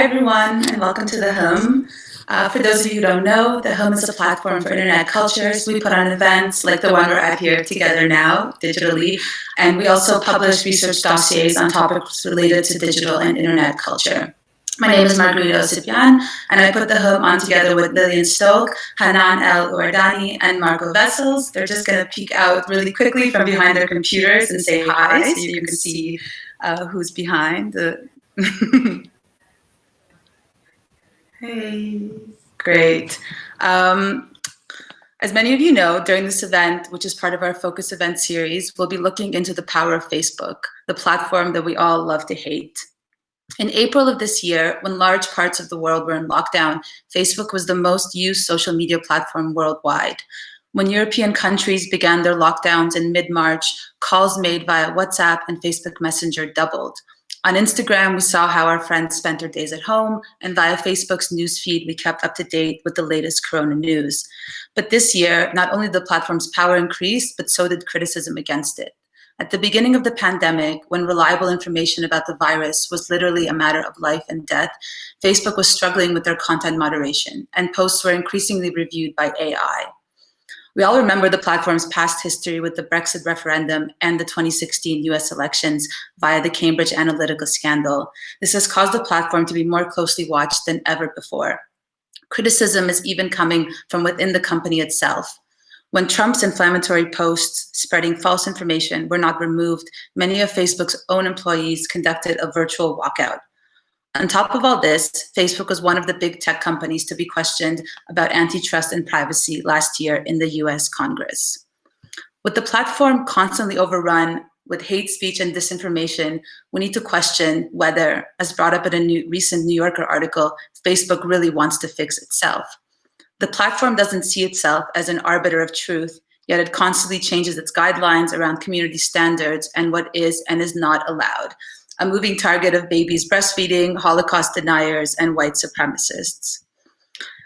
Hi, everyone, and welcome to The Hum. For those of you who don't know, The Hum is a platform for internet cultures. We put on events like the one we're at here together now, digitally, and we also publish research dossiers on topics related to digital and internet culture. My name is Margarita Osipian, and I put The Hum on together with Lillian Stoke, Hanan El Ouardani, and Marco Vessels. They're just going to peek out really quickly from behind their computers and say hi, so you can see who's behind the... Hey, great. As many of you know, during this event, which is part of our Focus Event series, we'll be looking into the power of Facebook, the platform that we all love to hate. In April of this year, when large parts of the world were in lockdown, Facebook was the most used social media platform worldwide. When European countries began their lockdowns in mid-March, calls made via WhatsApp and Facebook Messenger doubled. On Instagram, we saw how our friends spent their days at home, and via Facebook's newsfeed, we kept up to date with the latest corona news. But this year, not only did the platform's power increase, but so did criticism against it. At the beginning of the pandemic, when reliable information about the virus was literally a matter of life and death, Facebook was struggling with their content moderation, and posts were increasingly reviewed by AI. We all remember the platform's past history with the Brexit referendum and the 2016 US elections via the Cambridge Analytica scandal. This has caused the platform to be more closely watched than ever before. Criticism is even coming from within the company itself. When Trump's inflammatory posts spreading false information were not removed, many of Facebook's own employees conducted a virtual walkout. On top of all this, Facebook was one of the big tech companies to be questioned about antitrust and privacy last year in the US Congress. With the platform constantly overrun with hate speech and disinformation, we need to question whether, as brought up in a recent New Yorker article, Facebook really wants to fix itself. The platform doesn't see itself as an arbiter of truth, yet it constantly changes its guidelines around community standards and what is and is not allowed. A moving target of babies breastfeeding, Holocaust deniers, and white supremacists.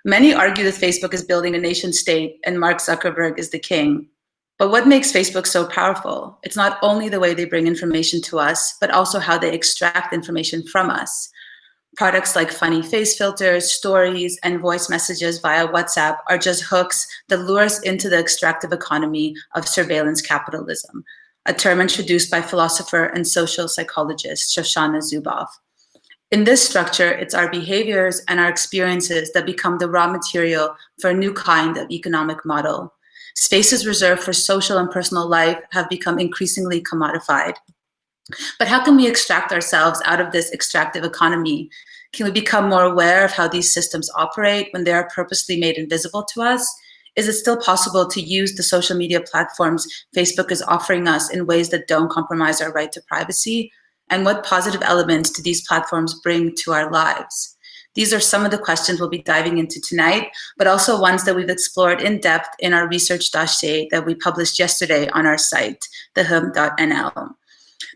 Many argue that Facebook is building a nation state and Mark Zuckerberg is the king. But what makes Facebook so powerful? It's not only the way they bring information to us, but also how they extract information from us. Products like funny face filters, stories, and voice messages via WhatsApp are just hooks that lure us into the extractive economy of surveillance capitalism, a term introduced by philosopher and social psychologist Shoshana Zuboff. In this structure, it's our behaviors and our experiences that become the raw material for a new kind of economic model. Spaces reserved for social and personal life have become increasingly commodified. But how can we extract ourselves out of this extractive economy? Can we become more aware of how these systems operate when they are purposely made invisible to us? Is it still possible to use the social media platforms Facebook is offering us in ways that don't compromise our right to privacy? And what positive elements do these platforms bring to our lives? These are some of the questions we'll be diving into tonight, but also ones that we've explored in depth in our research dossier that we published yesterday on our site, thehum.nl.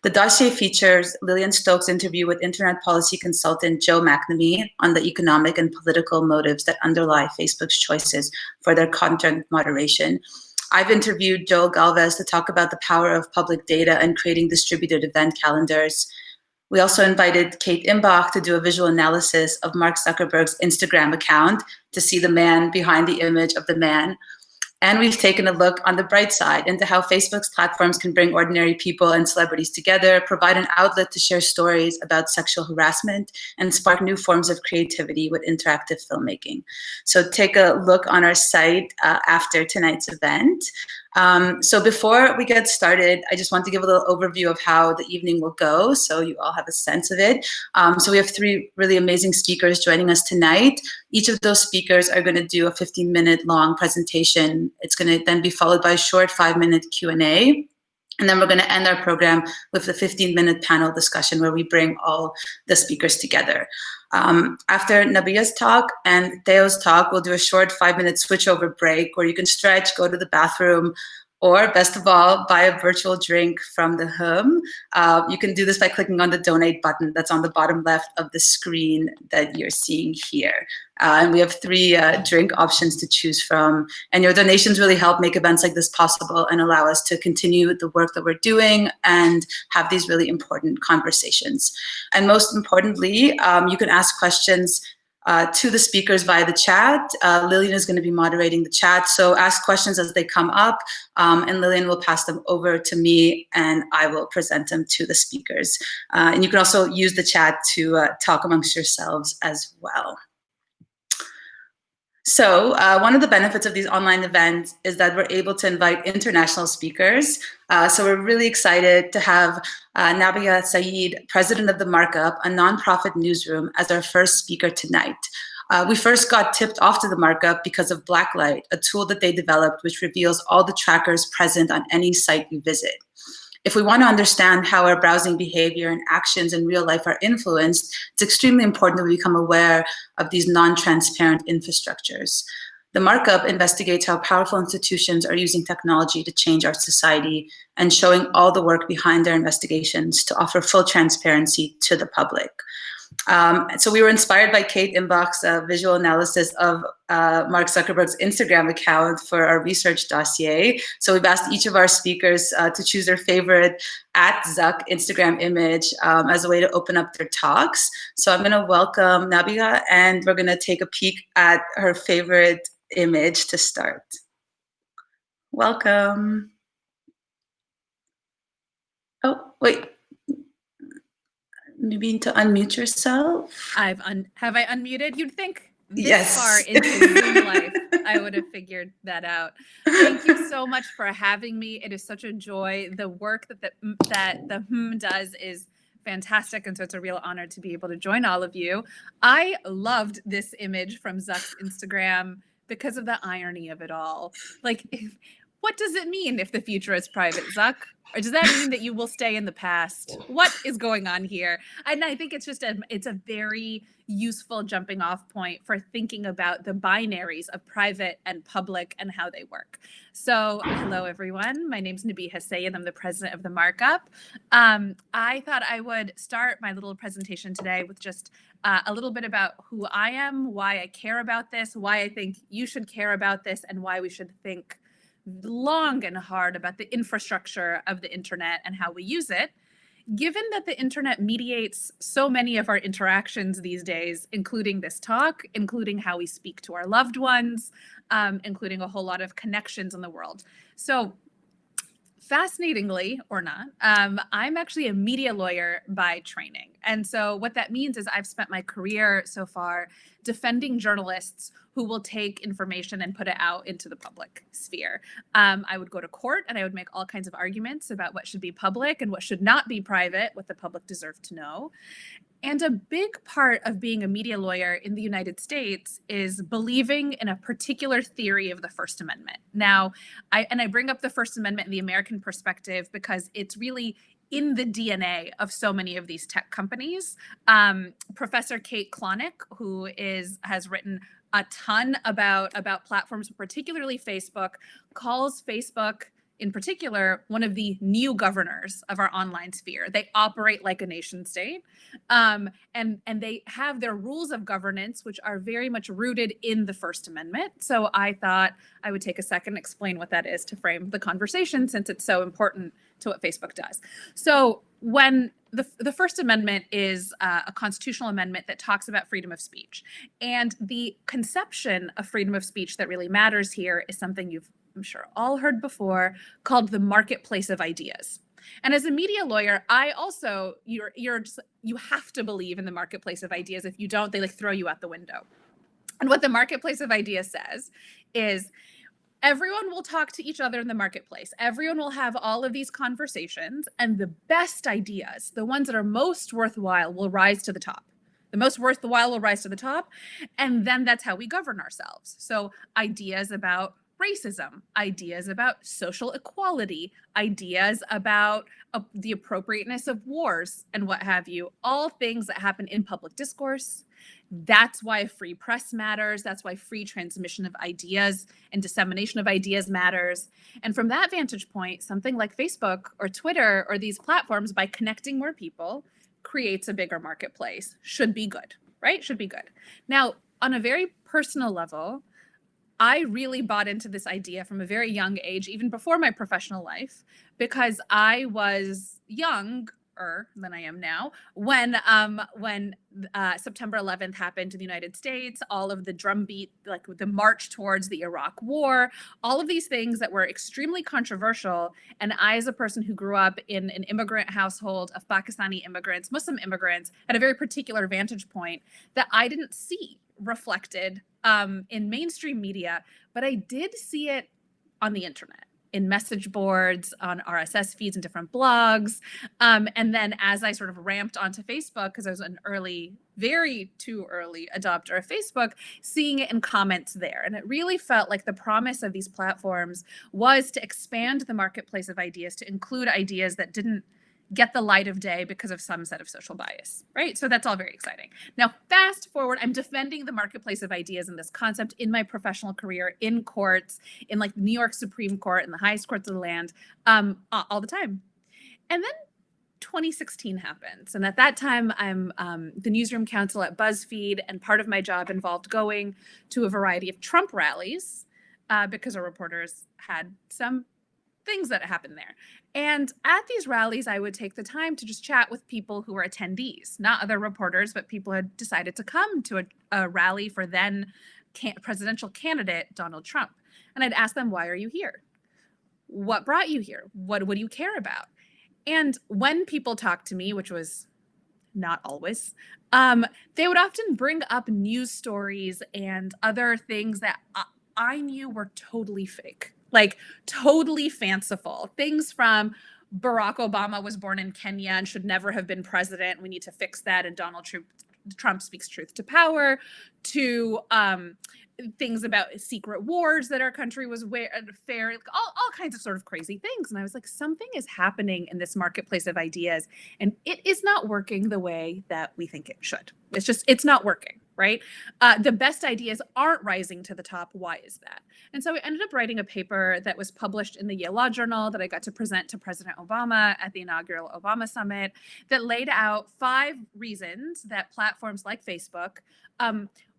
The dossier features Lillian Stoke's interview with internet policy consultant Joe McNamee on the economic and political motives that underlie Facebook's choices for their content moderation. I've interviewed Joel Galvez to talk about the power of public data and creating distributed event calendars. We also invited Kate Imbach to do a visual analysis of Mark Zuckerberg's Instagram account to see the man behind the image of the man. And we've taken a look on the bright side into how Facebook's platforms can bring ordinary people and celebrities together, provide an outlet to share stories about sexual harassment, and spark new forms of creativity with interactive filmmaking. So take a look on our site after tonight's event. So before we get started, I just want to give a little overview of how the evening will go so you all have a sense of it. So we have three really amazing speakers joining us tonight. Each of those speakers are going to do a 15-minute long presentation. It's going to then be followed by a short 5-minute Q&A. And then we're going to end our program with the 15-minute panel discussion where we bring all the speakers together. After Nabia's talk and Theo's talk, we'll do a short 5-minute switchover break where you can stretch, go to the bathroom, Or best of all, buy a virtual drink from the home. You can do this by clicking on the donate button that's on the bottom left of the screen that you're seeing here. And we have 3 drink options to choose from. And your donations really help make events like this possible and allow us to continue the work that we're doing and have these really important conversations. And most importantly, you can ask questions to the speakers via the chat. Lillian is going to be moderating the chat, so ask questions as they come up, and Lillian will pass them over to me, and I will present them to the speakers. And you can also use the chat to talk amongst yourselves as well. So one of the benefits of these online events is that we're able to invite international speakers. So we're really excited to have Nabila Saeed, president of The Markup, a nonprofit newsroom, as our first speaker tonight. We first got tipped off to The Markup because of Blacklight, a tool that they developed which reveals all the trackers present on any site you visit. If we want to understand how our browsing behavior and actions in real life are influenced, it's extremely important that we become aware of these non-transparent infrastructures. The Markup investigates how powerful institutions are using technology to change our society and showing all the work behind their investigations to offer full transparency to the public. So we were inspired by Kate Imbach's visual analysis of Mark Zuckerberg's Instagram account for our research dossier. So we've asked each of our speakers to choose their favorite @Zuck Instagram image as a way to open up their talks. So I'm going to welcome Nabila, and we're going to take a peek at her favorite image to start. Welcome. Oh, wait. You need to unmute yourself. Have I unmuted? You'd think this Yes. far into Zoom life, I would have figured that out. Thank you so much for having me. It is such a joy. The work that the does is fantastic, and so it's a real honor to be able to join all of you. I loved this image from Zuck's Instagram because of the irony of it all. Like, what does it mean if the future is private, Zuck? Or does that mean that you will stay in the past? What is going on here? And I think it's just it's a very useful jumping off point for thinking about the binaries of private and public and how they work. So hello, everyone. My name is Nabiha Sayed. I'm the president of The Markup. I thought I would start my little presentation today with just a little bit about who I am, why I care about this, why I think you should care about this, and why we should think long and hard about the infrastructure of the internet and how we use it, given that the internet mediates so many of our interactions these days, including this talk, including how we speak to our loved ones, including a whole lot of connections in the world. So fascinatingly or not, I'm actually a media lawyer by training. And so what that means is I've spent my career so far defending journalists who will take information and put it out into the public sphere. I would go to court and I would make all kinds of arguments about what should be public and what should not be private, what the public deserved to know. And a big part of being a media lawyer in the United States is believing in a particular theory of the First Amendment. Now, I bring up the First Amendment in the American perspective because it's really in the DNA of so many of these tech companies. Professor Kate Klonick, who has written a ton about platforms, particularly Facebook, calls Facebook in particular one of the new governors of our online sphere. They operate like a nation state, and they have their rules of governance, which are very much rooted in the First Amendment. So I thought I would take a second and explain what that is to frame the conversation, since it's so important to what Facebook does. So when the First Amendment is a constitutional amendment that talks about freedom of speech, and the conception of freedom of speech that really matters here is something you've, I'm sure, all heard before, called the marketplace of ideas. And as a media lawyer, I also, you have to believe in the marketplace of ideas. If you don't, they throw you out the window. And what the marketplace of ideas says is everyone will talk to each other in the marketplace. Everyone will have all of these conversations, and the best ideas, the ones that are most worthwhile, will rise to the top. The most worthwhile will rise to the top, and then that's how we govern ourselves. So ideas about racism, ideas about social equality, ideas about the appropriateness of wars and what have you, all things that happen in public discourse, That's why free press matters. That's why free transmission of ideas and dissemination of ideas matters. And from that vantage point, something like Facebook or Twitter or these platforms, by connecting more people, creates a bigger marketplace. Should be good, right? Should be good. Now, on a very personal level, I really bought into this idea from a very young age, even before my professional life, because I was younger than I am now when September 11th happened in the United States, all of the drumbeat, like the march towards the Iraq War, all of these things that were extremely controversial. And I, as a person who grew up in an immigrant household of Pakistani immigrants, Muslim immigrants, had a very particular vantage point that I didn't see reflected in mainstream media, but I did see it on the internet, in message boards, on RSS feeds and different blogs. And then as I sort of ramped onto Facebook, because I was an very too early adopter of Facebook, seeing it in comments there. And it really felt like the promise of these platforms was to expand the marketplace of ideas, to include ideas that didn't get the light of day because of some set of social bias, right? So that's all very exciting. Now, fast forward, I'm defending the marketplace of ideas and this concept in my professional career, in courts, in like the New York Supreme Court and the highest courts of the land, all the time. And then 2016 happens. And at that time, I'm the newsroom counsel at BuzzFeed, and part of my job involved going to a variety of Trump rallies because our reporters had some things that happened there. And at these rallies, I would take the time to just chat with people who were attendees, not other reporters, but people who had decided to come to a rally for then presidential candidate Donald Trump. And I'd ask them, why are you here? What brought you here? What do you care about? And when people talked to me, which was not always, they would often bring up news stories and other things that I knew were totally fake. Like totally fanciful things from Barack Obama was born in Kenya and should never have been president. We need to fix that. And Donald Trump speaks truth to power, to things about secret wars that our country was fair, all kinds of sort of crazy things. And I was like, something is happening in this marketplace of ideas, and it is not working the way that we think it should. It's not working. Right? The best ideas aren't rising to the top. Why is that? And so I ended up writing a paper that was published in the Yale Law Journal that I got to present to President Obama at the inaugural Obama Summit, that laid out 5 reasons that platforms like Facebook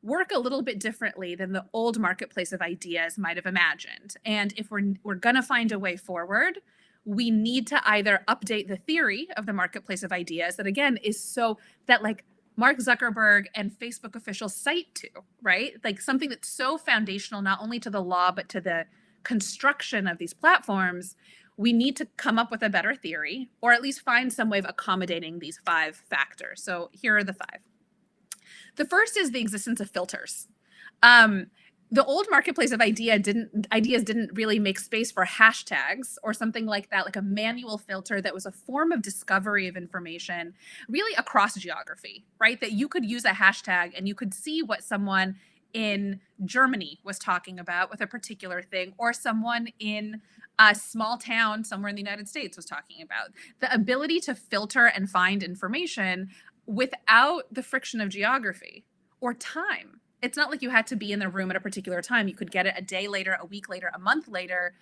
work a little bit differently than the old marketplace of ideas might have imagined. And if we're going to find a way forward, we need to either update the theory of the marketplace of ideas that, again, is so that like Mark Zuckerberg and Facebook officials cite to, right? Like something that's so foundational, not only to the law, but to the construction of these platforms. We need to come up with a better theory, or at least find some way of accommodating these 5 factors. So here are the 5. The first is the existence of filters. The old marketplace of ideas didn't really make space for hashtags or something like that, like a manual filter that was a form of discovery of information really across geography, right? That you could use a hashtag and you could see what someone in Germany was talking about with a particular thing, or someone in a small town somewhere in the United States was talking about. The ability to filter and find information without the friction of geography or time. It's not like you had to be in the room at a particular time. You could get it a day later, a week later, a month later.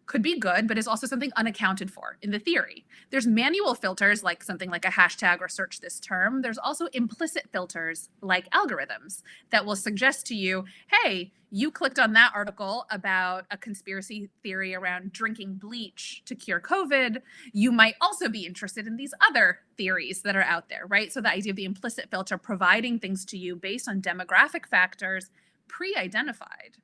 Could be good, but is also something unaccounted for in the theory. There's manual filters, like something like a hashtag or search this term. There's also implicit filters like algorithms that will suggest to you, hey, you clicked on that article about a conspiracy theory around drinking bleach to cure COVID. You might also be interested in these other theories that are out there, right? So the idea of the implicit filter providing things to you based on demographic factors pre-identified,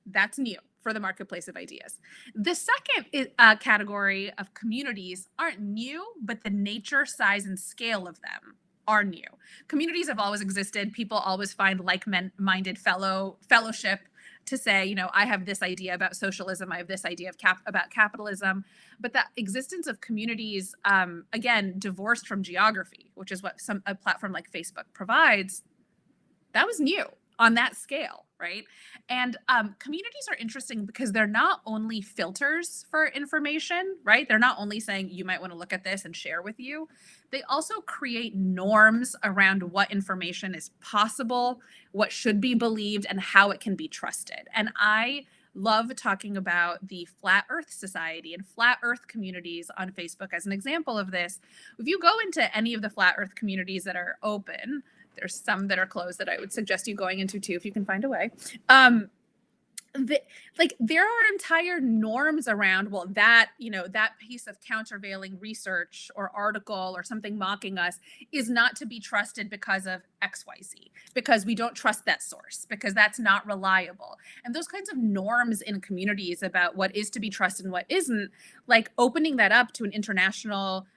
that's new for the marketplace of ideas. The second category of communities aren't new, but the nature, size, and scale of them are new. Communities have always existed. People always find like-minded fellowship to say, you know, I have this idea about socialism, I have this idea of about capitalism. But the existence of communities, again, divorced from geography, which is what a platform like Facebook provides, that was new. on that scale, right? And communities are interesting because they're not only filters for information, right? They're not only saying you might want to look at this and share with you. They also create norms around what information is possible, what should be believed, and how it can be trusted. And I love talking about the Flat Earth Society and flat Earth communities on Facebook as an example of this. If you go into any of the flat Earth communities that are open, there's some that are closed that I would suggest you going into too, if you can find a way. There are entire norms around, well, that, that piece of countervailing research or article or something mocking us is not to be trusted because of XYZ, because we don't trust that source, because that's not reliable. And those kinds of norms in communities about what is to be trusted and what isn't, like opening that up to an international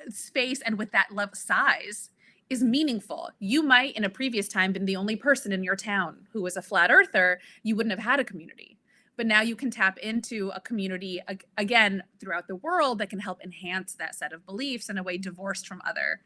space and with that level size is meaningful. You might in a previous time been the only person in your town who was a flat earther. You wouldn't have had a community, but now you can tap into a community again throughout the world that can help enhance that set of beliefs in a way divorced from other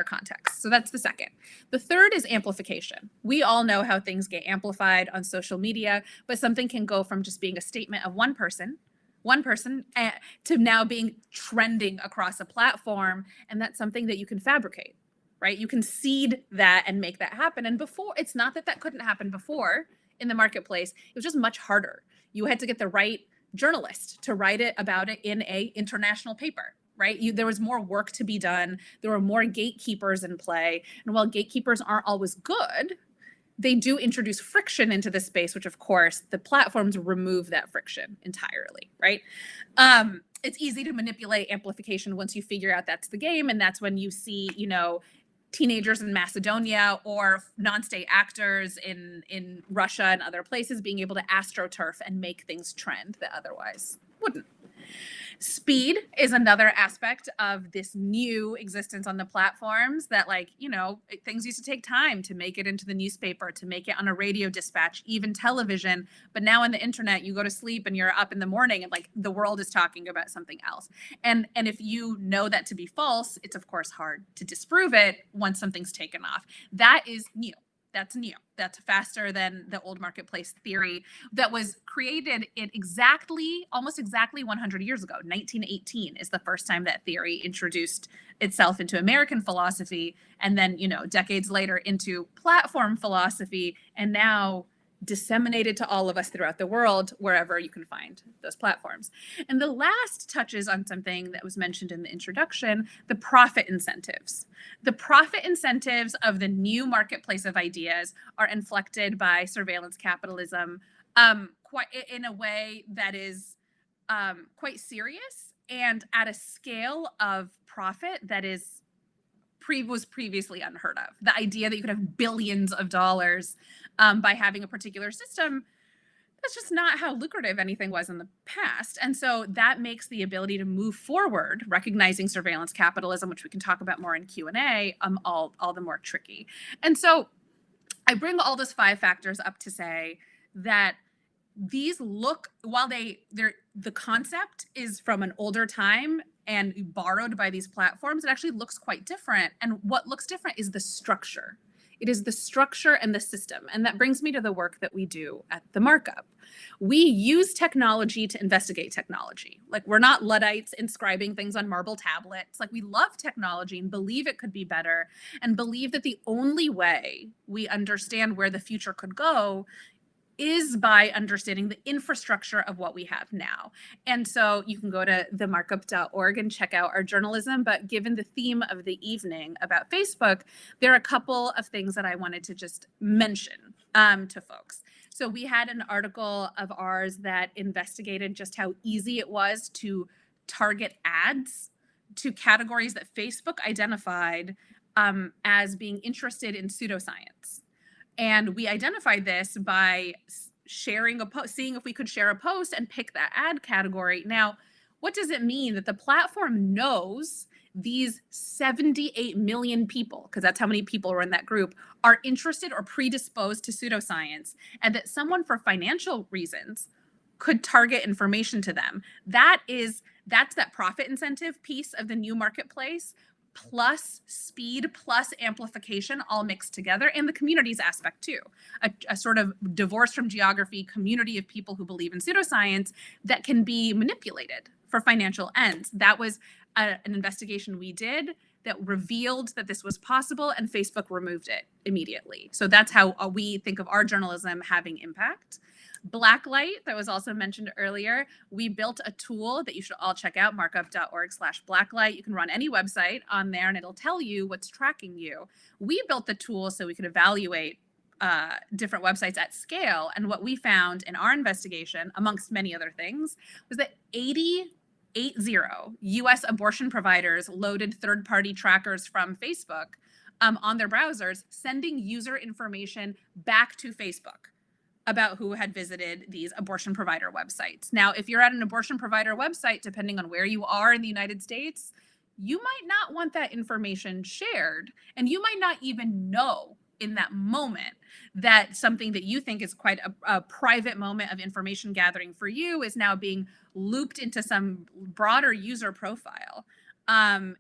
contexts. So that's the second. The third is amplification. We all know how things get amplified on social media, but something can go from just being a statement of one person to now being trending across a platform. And that's something that you can fabricate, right? You can seed that and make that happen. And before, it's not that couldn't happen before in the marketplace. It was just much harder. You had to get the right journalist to write about it in a international paper, right? There was more work to be done. There were more gatekeepers in play. And while gatekeepers aren't always good, they do introduce friction into the space, which of course the platforms remove that friction entirely, right? It's easy to manipulate amplification once you figure out that's the game. And that's when you see, teenagers in Macedonia or non-state actors in Russia and other places being able to astroturf and make things trend that otherwise wouldn't. Speed is another aspect of this new existence on the platforms that, things used to take time to make it into the newspaper, to make it on a radio dispatch, even television. But now on the internet, you go to sleep and you're up in the morning and the world is talking about something else. And if you know that to be false, it's of course hard to disprove it once something's taken off. That is new. That's new. That's faster than the old marketplace theory that was created almost exactly 100 years ago. 1918 is the first time that theory introduced itself into American philosophy, and then, decades later into platform philosophy, and now disseminated to all of us throughout the world, wherever you can find those platforms. And the last touches on something that was mentioned in the introduction, the profit incentives. The profit incentives of the new marketplace of ideas are inflected by surveillance capitalism quite in a way that is quite serious and at a scale of profit that was previously unheard of. The idea that you could have billions of dollars by having a particular system, that's just not how lucrative anything was in the past. And so that makes the ability to move forward, recognizing surveillance capitalism, which we can talk about more in Q&A, all the more tricky. And so I bring all those 5 factors up to say that these while the concept is from an older time and borrowed by these platforms, it actually looks quite different. And what looks different is the structure. It is the structure and the system. And that brings me to the work that we do at the Markup. We use technology to investigate technology. We're not Luddites inscribing things on marble tablets. We love technology and believe it could be better, and believe that the only way we understand where the future could go is by understanding the infrastructure of what we have now. And so you can go to themarkup.org and check out our journalism. But given the theme of the evening about Facebook, there are a couple of things that I wanted to just mention to folks. So we had an article of ours that investigated just how easy it was to target ads to categories that Facebook identified as being interested in pseudoscience. And we identified this by sharing a post, seeing if we could share a post and pick that ad category. Now, what does it mean that the platform knows these 78 million people, because that's how many people are in that group, are interested or predisposed to pseudoscience, and that someone for financial reasons could target information to them? That's that profit incentive piece of the new marketplace, plus speed plus amplification all mixed together, and the communities aspect too. A sort of divorce from geography community of people who believe in pseudoscience that can be manipulated for financial ends. That was an investigation we did that revealed that this was possible, and Facebook removed it immediately. So that's how we think of our journalism having impact. Blacklight, that was also mentioned earlier, we built a tool that you should all check out, markup.org/blacklight. You can run any website on there and it'll tell you what's tracking you. We built the tool so we could evaluate different websites at scale. And what we found in our investigation, amongst many other things, was that 80 US abortion providers loaded third-party trackers from Facebook on their browsers, sending user information back to Facebook about who had visited these abortion provider websites. Now, if you're at an abortion provider website, depending on where you are in the United States, you might not want that information shared, and you might not even know in that moment that something that you think is quite a private moment of information gathering for you is now being looped into some broader user profile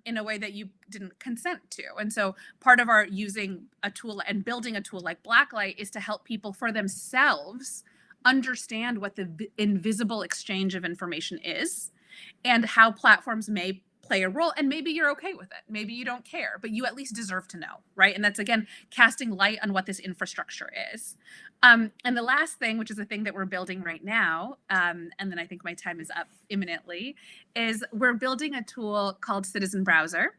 in a way that you didn't consent to. And so part of our using a tool and building a tool like Blacklight is to help people for themselves understand what the invisible exchange of information is and how platforms may play a role. And maybe you're okay with it. Maybe you don't care, but you at least deserve to know, right? And that's, again, casting light on what this infrastructure is. And the last thing, which is a thing that we're building right now, and then I think my time is up imminently, is we're building a tool called Citizen Browser.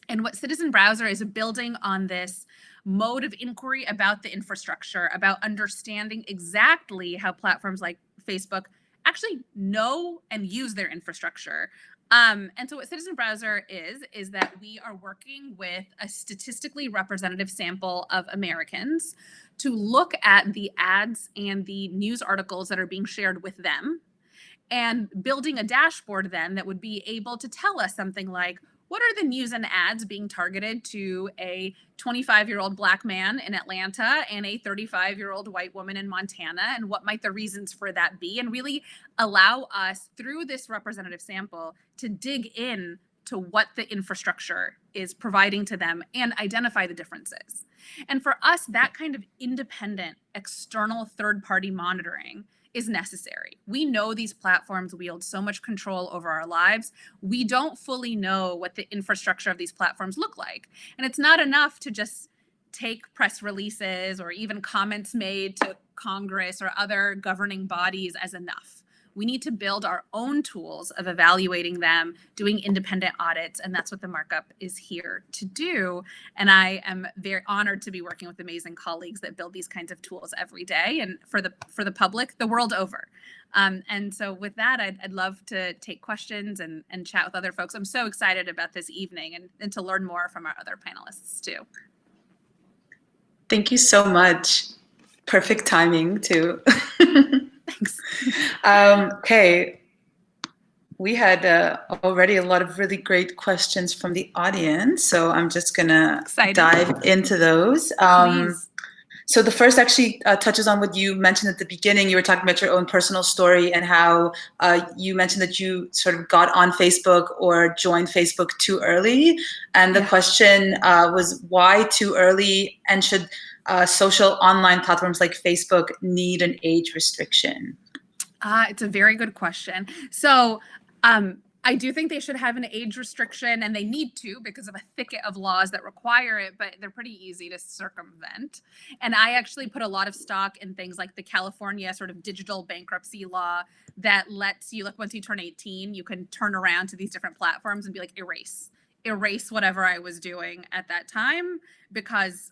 And what Citizen Browser is building on this mode of inquiry about the infrastructure, about understanding exactly how platforms like Facebook actually know and use their infrastructure. And so what Citizen Browser is that we are working with a statistically representative sample of Americans to look at the ads and the news articles that are being shared with them, and building a dashboard then that would be able to tell us something like, what are the news and ads being targeted to a 25-year-old Black man in Atlanta and a 35-year-old white woman in Montana? And what might the reasons for that be? And really allow us, through this representative sample, to dig in to what the infrastructure is providing to them and identify the differences. And for us, that kind of independent, external third-party monitoring is necessary. We know these platforms wield so much control over our lives. We don't fully know what the infrastructure of these platforms look like. And it's not enough to just take press releases or even comments made to Congress or other governing bodies as enough. We need to build our own tools of evaluating them, doing independent audits, and that's what the markup is here to do. And I am very honored to be working with amazing colleagues that build these kinds of tools every day and for the public, the world over. And so with that, I'd love to take questions and chat with other folks. I'm so excited about this evening and to learn more from our other panelists too. Thank you so much. Perfect timing too. Thanks. Okay, we had already a lot of really great questions from the audience, so I'm just gonna dive into those. So the first actually touches on what you mentioned at the beginning. You were talking about your own personal story and how you mentioned that you sort of got on Facebook or joined Facebook too early. And the question was, why too early, and should social online platforms like Facebook need an age restriction? It's a very good question. So I do think they should have an age restriction, and they need to because of a thicket of laws that require it, but they're pretty easy to circumvent. And I actually put a lot of stock in things like the California sort of digital bankruptcy law that lets you, like, once you turn 18, you can turn around to these different platforms and be like, erase whatever I was doing at that time, because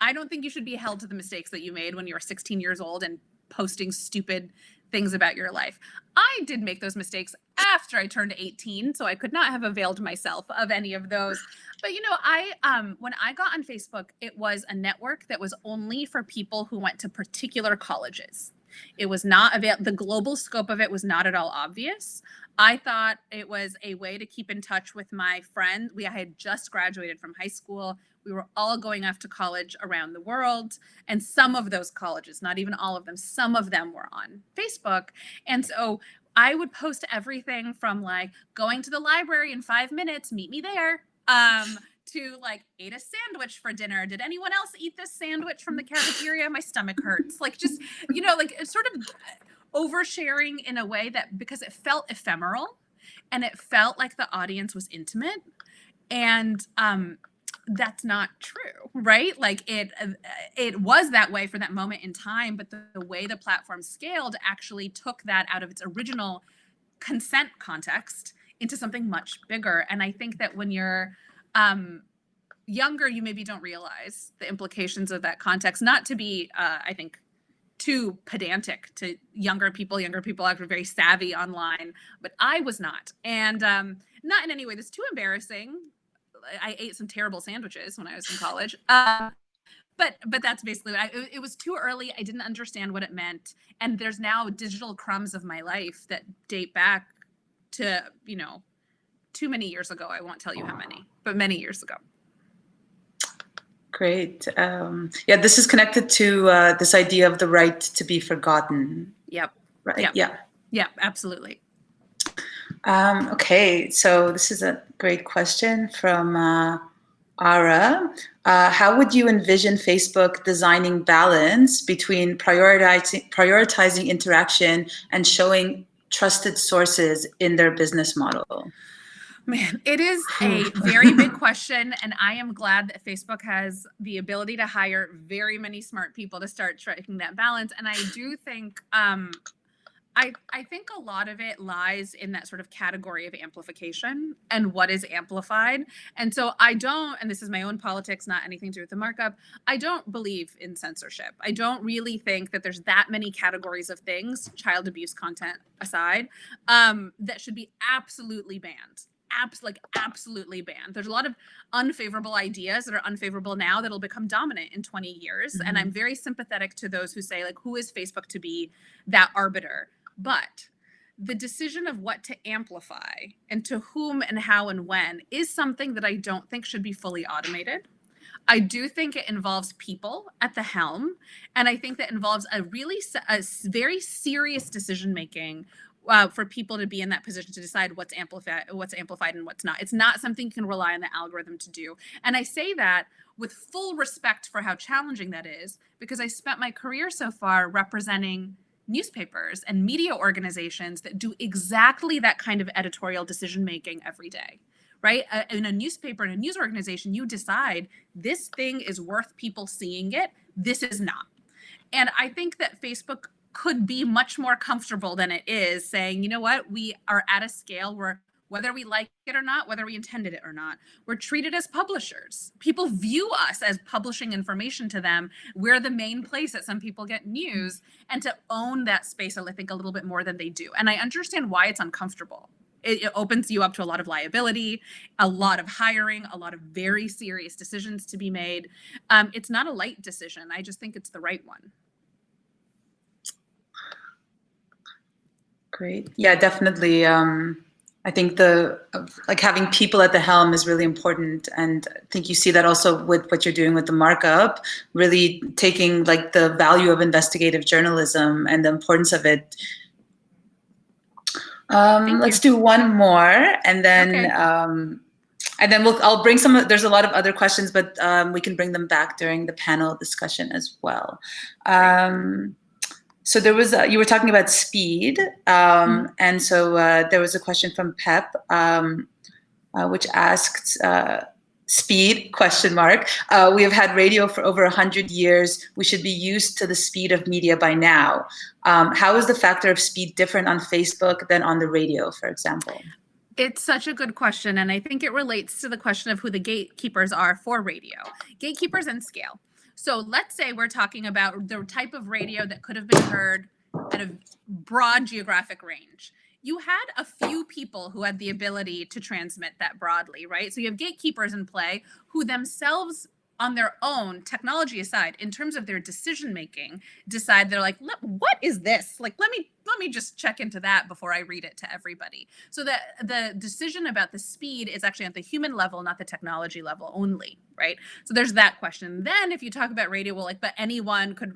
I don't think you should be held to the mistakes that you made when you were 16 years old and posting stupid things about your life. I did make those mistakes after I turned 18, so I could not have availed myself of any of those. But you know, when I got on Facebook, it was a network that was only for people who went to particular colleges. It was not the global scope of it was not at all obvious. I thought it was a way to keep in touch with my friends. I had just graduated from high school. We were all going off to college around the world. And some of those colleges, not even all of them, some of them were on Facebook. And so I would post everything from like going to the library in 5 minutes, meet me there, to like ate a sandwich for dinner. Did anyone else eat this sandwich from the cafeteria? My stomach hurts. Like just, like it's sort of oversharing in a way that because it felt ephemeral and it felt like the audience was intimate. And that's not true, right? Like it was that way for that moment in time, but the way the platform scaled actually took that out of its original consent context into something much bigger. And I think that when you're younger, you maybe don't realize the implications of that context. Not to be, I think, too pedantic to younger people. Younger people are very savvy online, but I was not. And not in any way that's too embarrassing. I ate some terrible sandwiches when I was in college. But that's basically it was too early. I didn't understand what it meant. And there's now digital crumbs of my life that date back to, too many years ago. I won't tell you how many, but many years ago. Great. Yeah, this is connected to this idea of the right to be forgotten. Yep. Right. Yep. Yeah. Yeah, absolutely. Okay, so this is a great question from Ara. How would you envision Facebook designing balance between prioritizing interaction and showing trusted sources in their business model? Man, it is a very big question, and I am glad that Facebook has the ability to hire very many smart people to start striking that balance. And I do think I think a lot of it lies in that sort of category of amplification and what is amplified. And so I don't, and this is my own politics, not anything to do with the markup, I don't believe in censorship. I don't really think that there's that many categories of things, child abuse content aside, that should be absolutely banned. Absolutely banned. There's a lot of unfavorable ideas that are unfavorable now that'll become dominant in 20 years. Mm-hmm. And I'm very sympathetic to those who say, like, who is Facebook to be that arbiter? But the decision of what to amplify and to whom and how and when is something that I don't think should be fully automated. I do think it involves people at the helm. And I think that involves a very serious decision making for people to be in that position to decide what's amplified and what's not. It's not something you can rely on the algorithm to do. And I say that with full respect for how challenging that is, because I spent my career so far representing newspapers and media organizations that do exactly that kind of editorial decision making every day, right? In a newspaper, in a news organization, you decide this thing is worth people seeing it, this is not. And I think that Facebook could be much more comfortable than it is saying, you know what, we are at a scale where whether we like it or not, whether we intended it or not, we're treated as publishers. People view us as publishing information to them. We're the main place that some people get news, and to own that space, I think, a little bit more than they do. And I understand why it's uncomfortable. It opens you up to a lot of liability, a lot of hiring, a lot of very serious decisions to be made. It's not a light decision. I just think it's the right one. Great. Yeah, definitely. I think having people at the helm is really important, and I think you see that also with what you're doing with the markup, really taking like the value of investigative journalism and the importance of it. Let's do one more, and then okay. I'll bring some. There's a lot of other questions, but we can bring them back during the panel discussion as well. So there was you were talking about speed, and so there was a question from Pep, which asked, "Speed? Question mark. We have had radio for over 100 years. We should be used to the speed of media by now. How is the factor of speed different on Facebook than on the radio, for example?" It's such a good question, and I think it relates to the question of who the gatekeepers are for radio. Gatekeepers and scale. So let's say we're talking about the type of radio that could have been heard at a broad geographic range. You had a few people who had the ability to transmit that broadly, right? So you have gatekeepers in play who themselves, on their own, technology aside, in terms of their decision making, decide they're like, what is this? Like, let me just check into that before I read it to everybody. So that the decision about the speed is actually at the human level, not the technology level only, right? So there's that question. Then if you talk about radio, well, but anyone could,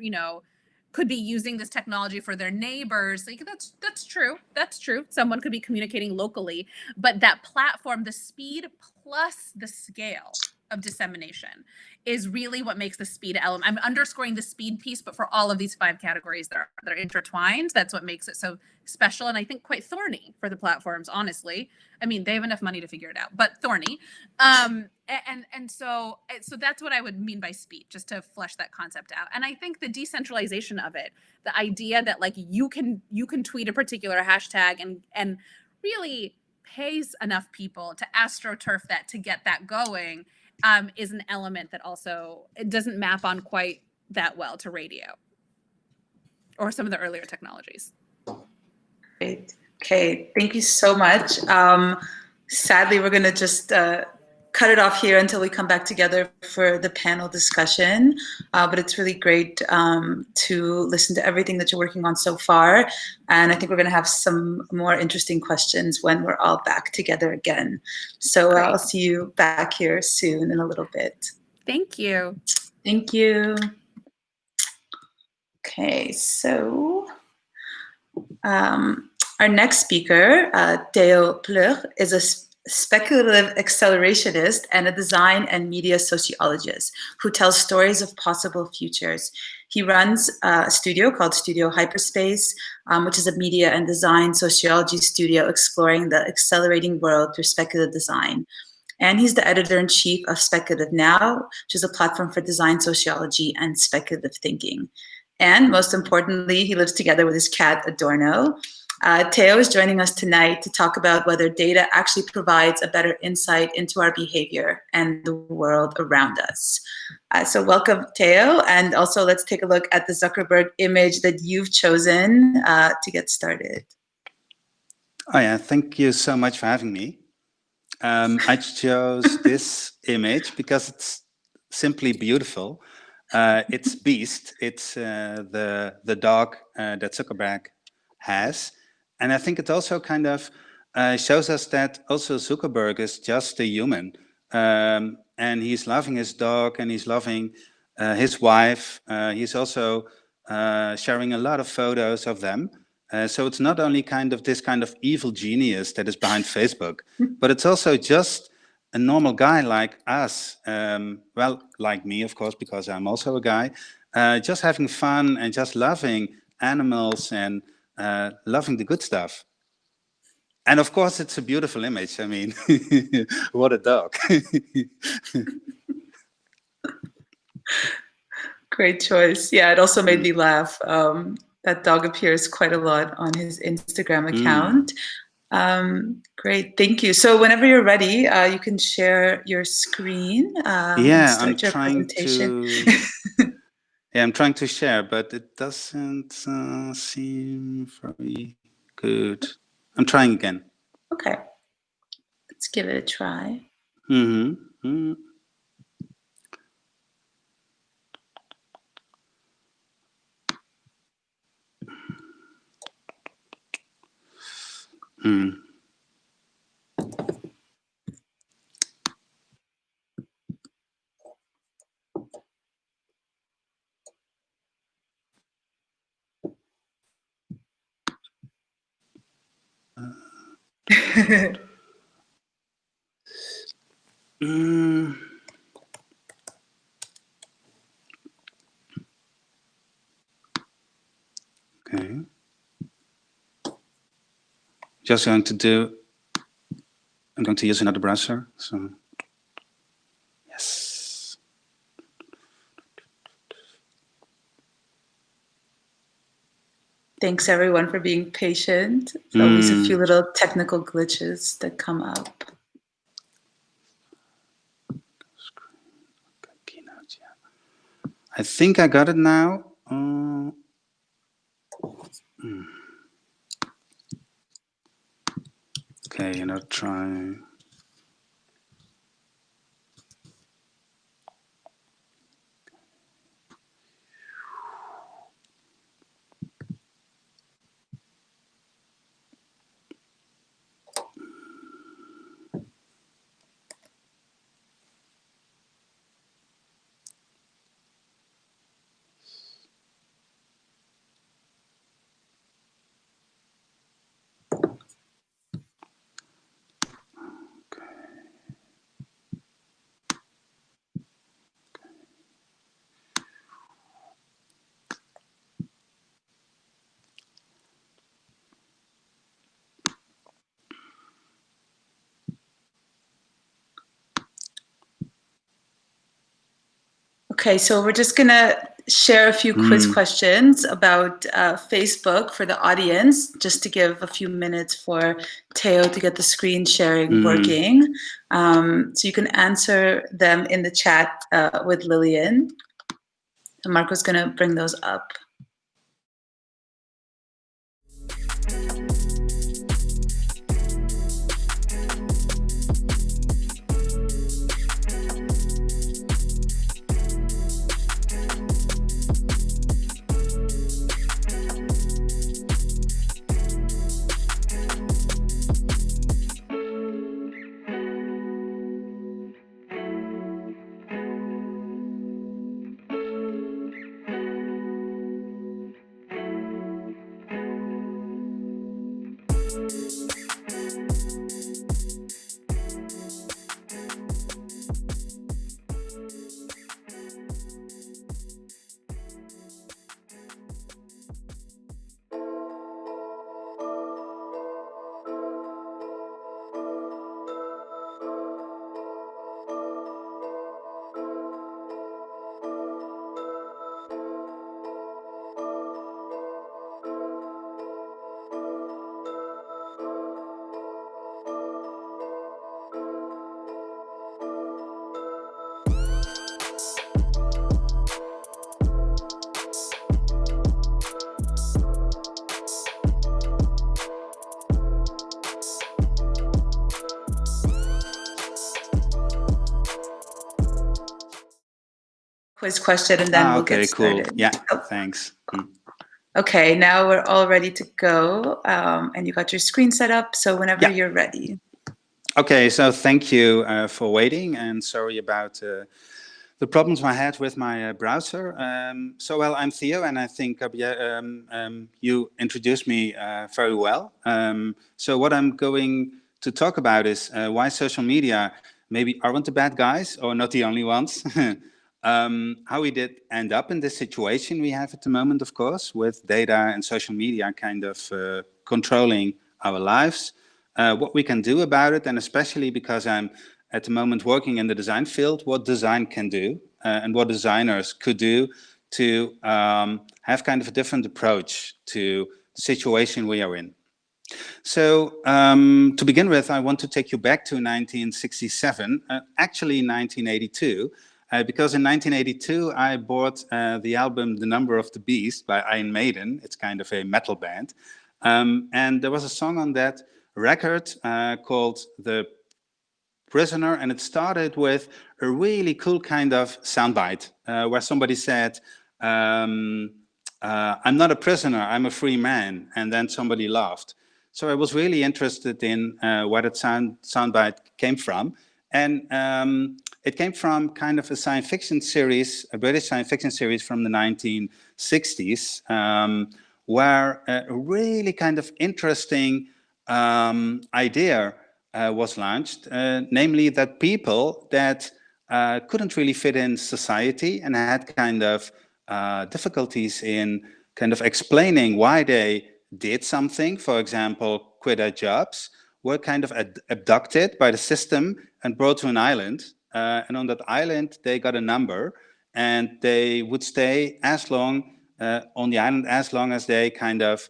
could be using this technology for their neighbors. Like that's true. That's true. Someone could be communicating locally, but that platform, the speed plus the scale of dissemination is really what makes the speed element. I'm underscoring the speed piece, but for all of these 5 categories that are intertwined, that's what makes it so special, and I think quite thorny for the platforms, honestly. I mean, they have enough money to figure it out, but thorny. So that's what I would mean by speed, just to flesh that concept out. And I think the decentralization of it, the idea that like you can tweet a particular hashtag and really pays enough people to astroturf that to get that going, is an element that also it doesn't map on quite that well to radio or some of the earlier technologies. Great. Okay, thank you so much. Sadly, we're going to just cut it off here until we come back together for the panel discussion. But it's really great to listen to everything that you're working on so far. And I think we're going to have some more interesting questions when we're all back together again. So I'll see you back here soon in a little bit. Thank you. Thank you. Okay, so our next speaker, Theo Pleur, is a speculative accelerationist and a design and media sociologist who tells stories of possible futures. He runs a studio called Studio Hyperspace, which is a media and design sociology studio exploring the accelerating world through speculative design. And he's the editor-in-chief of Speculative Now, which is a platform for design sociology and speculative thinking. And most importantly, he lives together with his cat, Adorno. Theo is joining us tonight to talk about whether data actually provides a better insight into our behavior and the world around us. So welcome, Theo. And also let's take a look at the Zuckerberg image that you've chosen to get started. Oh yeah, thank you so much for having me. I chose this image because it's simply beautiful. It's Beast. It's the dog that Zuckerberg has. And I think it also kind of shows us that also Zuckerberg is just a human. And he's loving his dog and he's loving his wife. He's also sharing a lot of photos of them. So it's not only kind of this kind of evil genius that is behind Facebook, but it's also just a normal guy like us. Well, like me, of course, because I'm also a guy, just having fun and just loving animals and loving the good stuff. And of course, it's a beautiful image. I mean, what a dog. Great choice. Yeah, it also made me laugh. That dog appears quite a lot on his Instagram account. Great, thank you. So whenever you're ready, you can share your screen. Yeah, I'm trying to. Yeah, I'm trying to share, but it doesn't seem very good. I'm trying again. Okay, let's give it a try. Okay. Just going to do. I'm going to use another browser. So yes. Thanks everyone for being patient. There's always a few little technical glitches that come up. I think I got it now. Okay, you know, try. Okay, so we're just gonna share a few quiz questions about Facebook for the audience, just to give a few minutes for Theo to get the screen sharing working. So you can answer them in the chat with Lillian. And Marco's gonna bring those up. Quiz question, and then we'll get started. Cool. Yeah, thanks. Okay, now we're all ready to go, and you got your screen set up, so whenever you're ready. Okay, so thank you for waiting, and sorry about the problems I had with my browser. Well, I'm Theo, and I think you introduced me very well. So what I'm going to talk about is why social media maybe aren't the bad guys, or not the only ones. How we did end up in this situation we have at the moment, of course, with data and social media kind of controlling our lives. What we can do about it, and especially because I'm at the moment working in the design field, what design can do and what designers could do to have kind of a different approach to the situation we are in. So to begin with, I want to take you back to 1967, actually 1982, because in 1982 I bought the album The Number of the Beast by Iron Maiden. It's kind of a metal band. And there was a song on that record called The Prisoner, and it started with a really cool kind of soundbite where somebody said, I'm not a prisoner, I'm a free man. And then somebody laughed. So I was really interested in where that soundbite came from. And it came from kind of a science fiction series, a British science fiction series from the 1960s, where a really kind of interesting idea was launched, namely that people that couldn't really fit in society and had kind of difficulties in kind of explaining why they did something, for example, quit their jobs, were kind of abducted by the system and brought to an island. And on that island, they got a number, and they would stay as long on the island as long as they kind of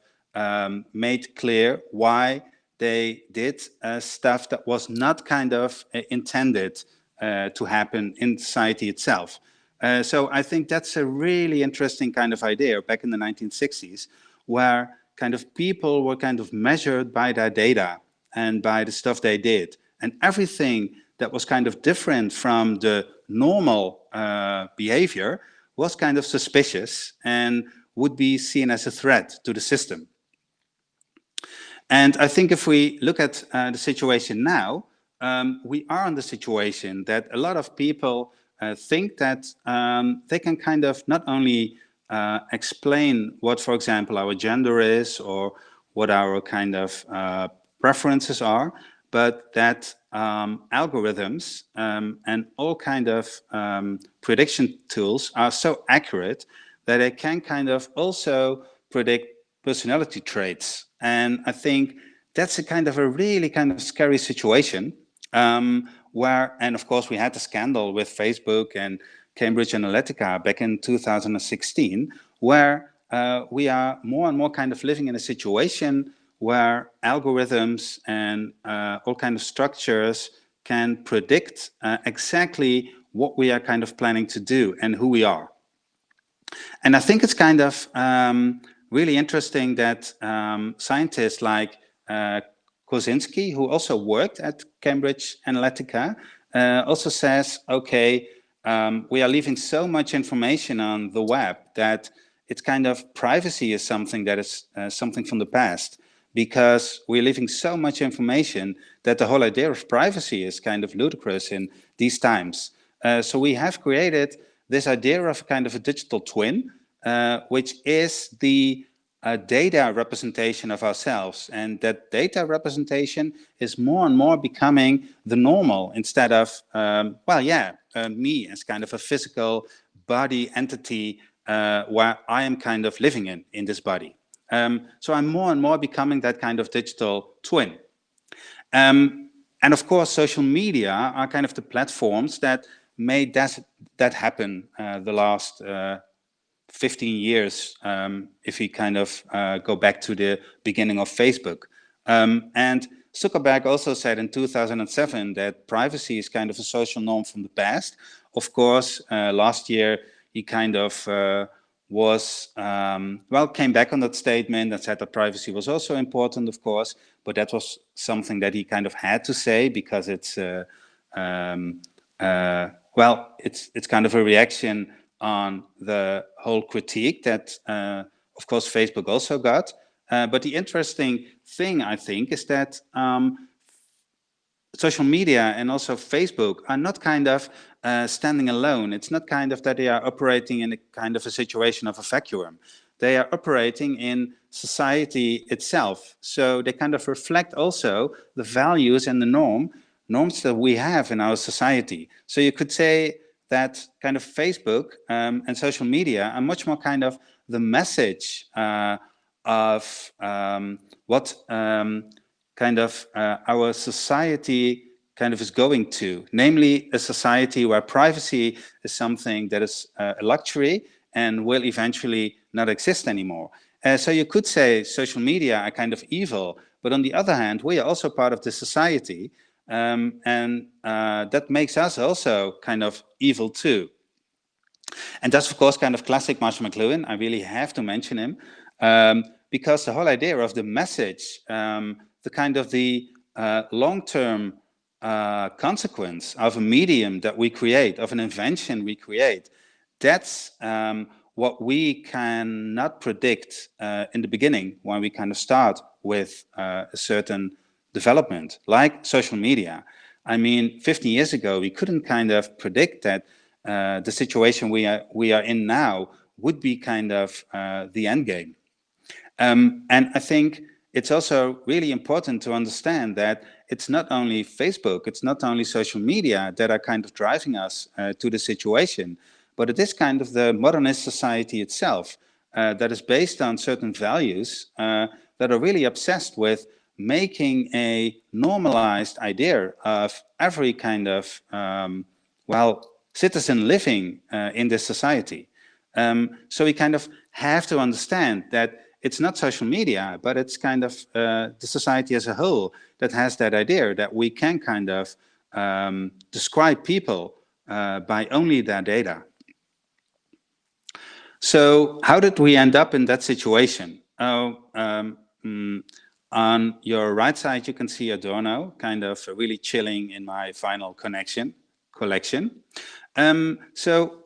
made clear why they did stuff that was not kind of intended to happen in society itself. So I think that's a really interesting kind of idea back in the 1960s, where kind of people were kind of measured by their data and by the stuff they did. And everything that was kind of different from the normal behavior was kind of suspicious and would be seen as a threat to the system. And I think if we look at the situation now, we are in the situation that a lot of people think that they can kind of not only explain what, for example, our gender is or what our kind of preferences are, but that algorithms and all kind of prediction tools are so accurate that they can kind of also predict personality traits. And I think that's a kind of a really kind of scary situation where, and of course we had the scandal with Facebook and Cambridge Analytica back in 2016, where we are more and more kind of living in a situation where algorithms and all kind of structures can predict exactly what we are kind of planning to do and who we are. And I think it's kind of really interesting that scientists like Kosinski, who also worked at Cambridge Analytica, also says, okay, we are leaving so much information on the web that it's kind of privacy is something that is something from the past, because we're leaving so much information that the whole idea of privacy is kind of ludicrous in these times. So we have created this idea of kind of a digital twin, which is the data representation of ourselves. And that data representation is more and more becoming the normal instead of, me as kind of a physical body entity where I am kind of living in this body. So I'm more and more becoming that kind of digital twin. And of course, social media are kind of the platforms that made that happen the last 15 years, if we kind of go back to the beginning of Facebook. And Zuckerberg also said in 2007 that privacy is kind of a social norm from the past. Of course, last year he kind of came back on that statement and said that privacy was also important, of course, but that was something that he kind of had to say because it's it's kind of a reaction on the whole critique that, of course, Facebook also got. But the interesting thing, I think, is that social media and also Facebook are not kind of standing alone. It's not kind of that they are operating in a kind of a situation of a vacuum. They are operating in society itself. So they kind of reflect also the values and the norms that we have in our society. So you could say that kind of Facebook and social media are much more kind of the message of what kind of our society kind of is going to, namely a society where privacy is something that is a luxury and will eventually not exist anymore. So you could say social media are kind of evil, but on the other hand, we are also part of the society, and that makes us also kind of evil too. And that's, of course, kind of classic Marshall McLuhan. I really have to mention him, because the whole idea of the message, the kind of the long-term consequence of a medium that we create, of an invention we create, that's what we cannot predict in the beginning when we kind of start with a certain development, like social media. I mean, 15 years ago, we couldn't kind of predict that the situation we are in now would be kind of the end game. And I think it's also really important to understand that it's not only Facebook, it's not only social media that are kind of driving us to the situation, but it is kind of the modernist society itself that is based on certain values that are really obsessed with making a normalized idea of every kind of, citizen living in this society. So we kind of have to understand that it's not social media, but it's kind of the society as a whole that has that idea that we can kind of describe people by only their data. So how did we end up in that situation? On your right side, you can see Adorno, kind of really chilling in my final collection. So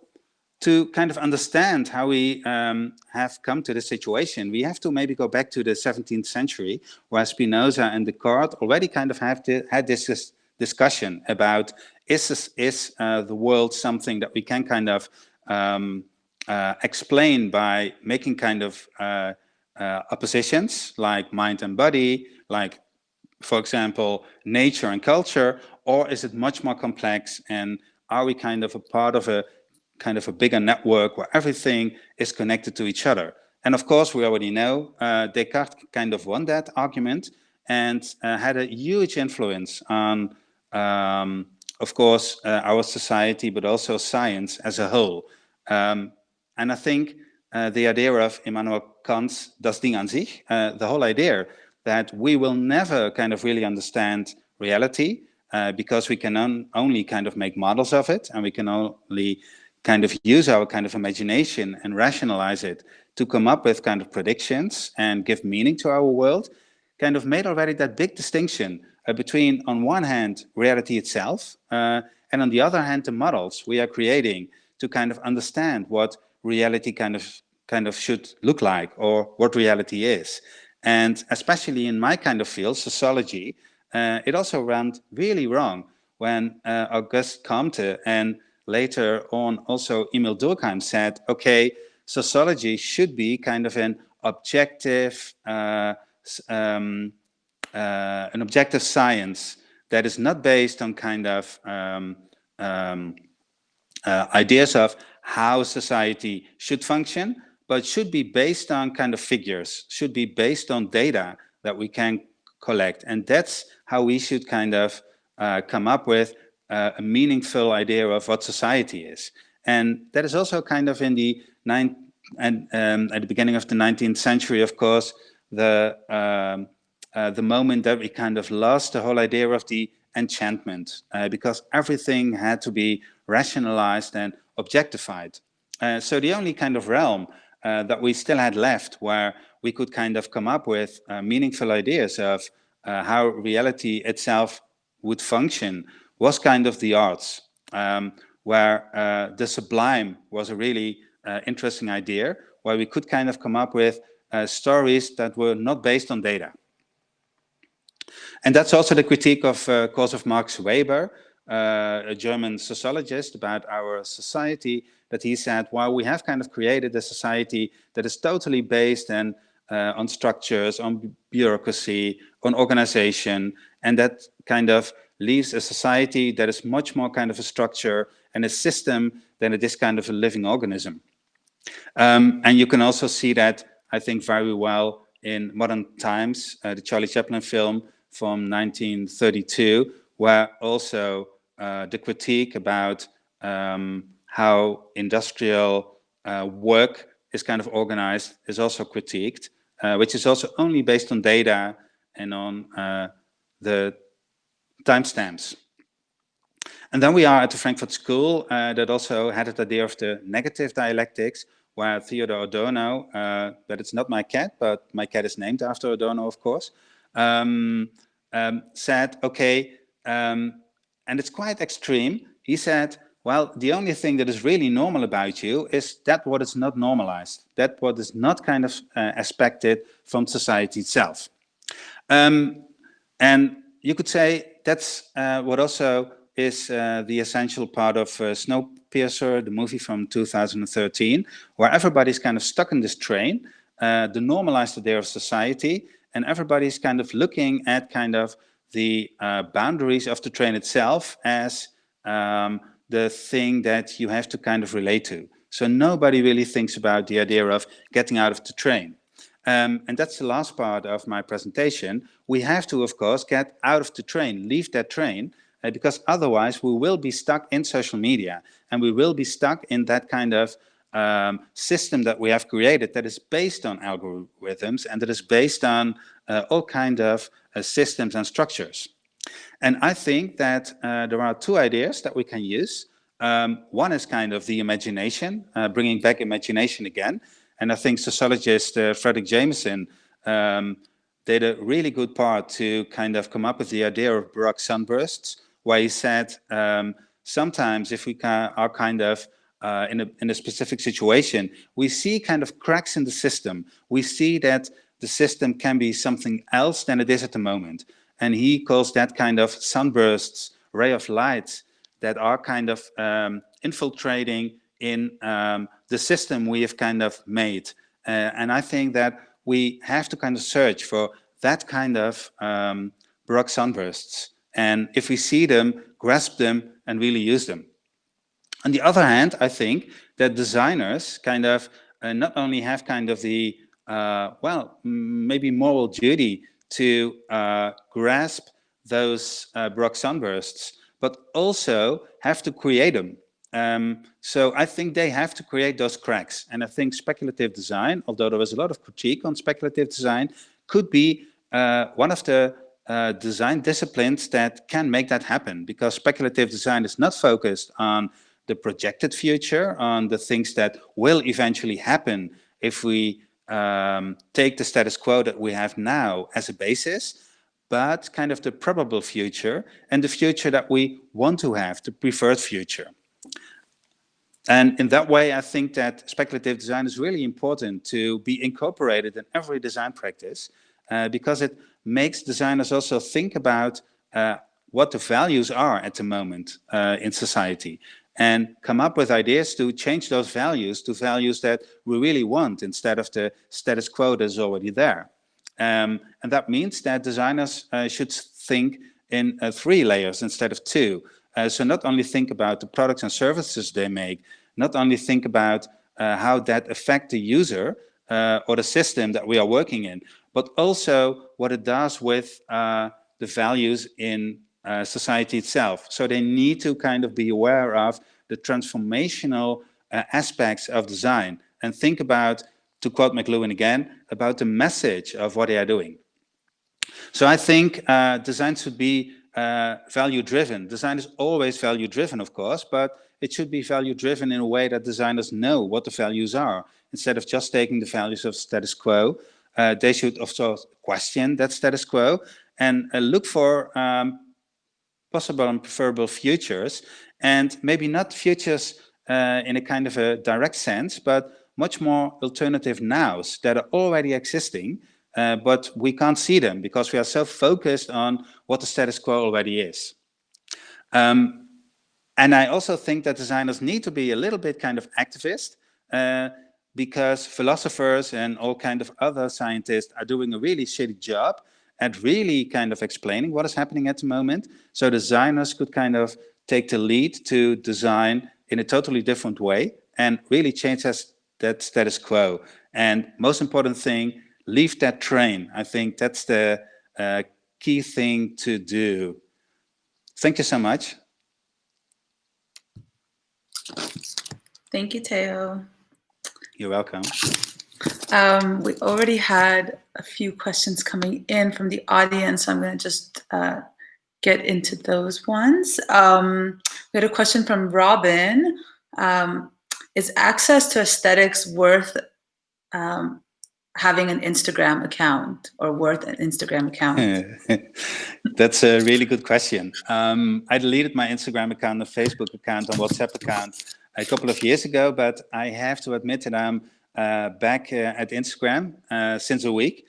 to kind of understand how we have come to this situation, we have to maybe go back to the 17th century, where Spinoza and Descartes already kind of had this discussion about is the world something that we can kind of explain by making kind of oppositions like mind and body, like, for example, nature and culture, or is it much more complex, and are we kind of a part of a kind of a bigger network where everything is connected to each other? And of course, we already know Descartes kind of won that argument and had a huge influence on of course, our society, but also science as a whole. And I think the idea of Immanuel Kant's Das Ding an sich, the whole idea that we will never kind of really understand reality because we can only kind of make models of it, and we can only kind of use our kind of imagination and rationalize it to come up with kind of predictions and give meaning to our world, kind of made already that big distinction between, on one hand, reality itself, and on the other hand, the models we are creating to kind of understand what reality kind of should look like, or what reality is. And especially in my kind of field, sociology, it also went really wrong when Auguste Comte and later on also Emil Durkheim said, okay, sociology should be kind of an objective science that is not based on kind of ideas of how society should function, but should be based on kind of figures, should be based on data that we can collect. And that's how we should kind of come up with a meaningful idea of what society is. And that is also kind of in the at the beginning of the 19th century, of course, the moment that we kind of lost the whole idea of the enchantment, because everything had to be rationalized and objectified. So the only kind of realm that we still had left where we could kind of come up with meaningful ideas of how reality itself would function was kind of the arts, where the sublime was a really interesting idea, where we could kind of come up with stories that were not based on data. And that's also the critique of course of Max Weber, a German sociologist, about our society, that he said, well, we have kind of created a society that is totally based on structures, on bureaucracy, on organization, and that kind of leaves a society that is much more kind of a structure and a system than it is kind of a living organism. And you can also see that, I think, very well in Modern Times, the Charlie Chaplin film from 1932, where also the critique about how industrial work is kind of organized is also critiqued, which is also only based on data and on the timestamps. And then we are at the Frankfurt School that also had the idea of the negative dialectics, where Theodor Adorno, but it's not my cat, but my cat is named after Adorno, of course, said, okay, and it's quite extreme. He said, well, the only thing that is really normal about you is that what is not normalized, that what is not kind of expected from society itself. And you could say that's what also is the essential part of Snowpiercer, the movie from 2013, where everybody's kind of stuck in this train, the normalized idea of society, and everybody's kind of looking at kind of the boundaries of the train itself as the thing that you have to kind of relate to. So nobody really thinks about the idea of getting out of the train. And that's the last part of my presentation. We have to, of course, get out of the train, leave that train, because otherwise we will be stuck in social media, and we will be stuck in that kind of system that we have created that is based on algorithms and that is based on all kind of systems and structures. And I think that there are two ideas that we can use. One is kind of the imagination, bringing back imagination again. And I think sociologist Frederick Jameson did a really good part to kind of come up with the idea of Baroque sunbursts, where he said, sometimes if we are kind of in a specific situation, we see kind of cracks in the system. We see that the system can be something else than it is at the moment. And he calls that kind of sunbursts, ray of light, that are kind of infiltrating in the system we have kind of made. And I think that we have to kind of search for that kind of Baroque sunbursts. And if we see them, grasp them and really use them. On the other hand, I think that designers kind of not only have kind of the, well, maybe moral duty to grasp those Baroque sunbursts, but also have to create them. So I think they have to create those cracks. And I think speculative design, although there was a lot of critique on speculative design, could be one of the design disciplines that can make that happen, because speculative design is not focused on the projected future, on the things that will eventually happen if we take the status quo that we have now as a basis, but kind of the probable future and the future that we want to have, the preferred future. And in that way, I think that speculative design is really important to be incorporated in every design practice, because it makes designers also think about what the values are at the moment in society, and come up with ideas to change those values to values that we really want, instead of the status quo that is already there. And that means that designers should think in 3 layers instead of 2. So not only think about the products and services they make, not only think about how that affect the user or the system that we are working in, but also what it does with the values in society itself. So they need to kind of be aware of the transformational aspects of design, and think about, to quote McLuhan again, about the message of what they are doing. So I think design should be value-driven. Design is always value-driven, of course, but it should be value-driven in a way that designers know what the values are. Instead of just taking the values of status quo, they should also question that status quo and look for possible and preferable futures, and maybe not futures in a kind of a direct sense, but much more alternative nows that are already existing, but we can't see them because we are so focused on what the status quo already is. And I also think that designers need to be a little bit kind of activist, because philosophers and all kind of other scientists are doing a really shitty job at really kind of explaining what is happening at the moment. So designers could kind of take the lead to design in a totally different way and really change that status quo. And most important thing, leave that train. I think that's the key thing to do. Thank you so much. Thank you, Theo. You're welcome. We already had a few questions coming in from the audience, so I'm going to just get into those ones. We had a question from Robin. Is access to aesthetics worth having an Instagram account, or worth an Instagram account? That's a really good question. I deleted my Instagram account, a Facebook account, and WhatsApp account a couple of years ago, but I have to admit that I'm back at Instagram since a week,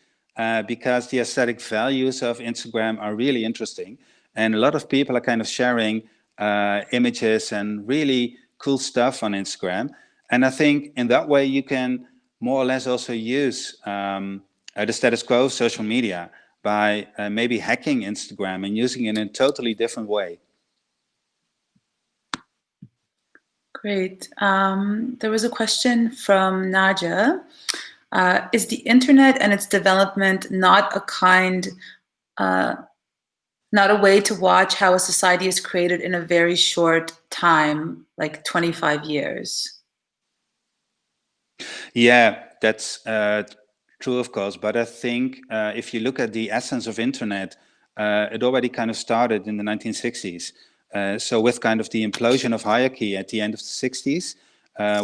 because the aesthetic values of Instagram are really interesting. And a lot of people are kind of sharing images and really cool stuff on Instagram. And I think in that way you can more or less also use the status quo of social media by maybe hacking Instagram and using it in a totally different way. Great. There was a question from Naja. Is the internet and its development not a way to watch how a society is created in a very short time, like 25 years? Yeah, that's true, of course. But I think if you look at the essence of internet, it already kind of started in the 1960s. So with kind of the implosion of hierarchy at the end of the 60s,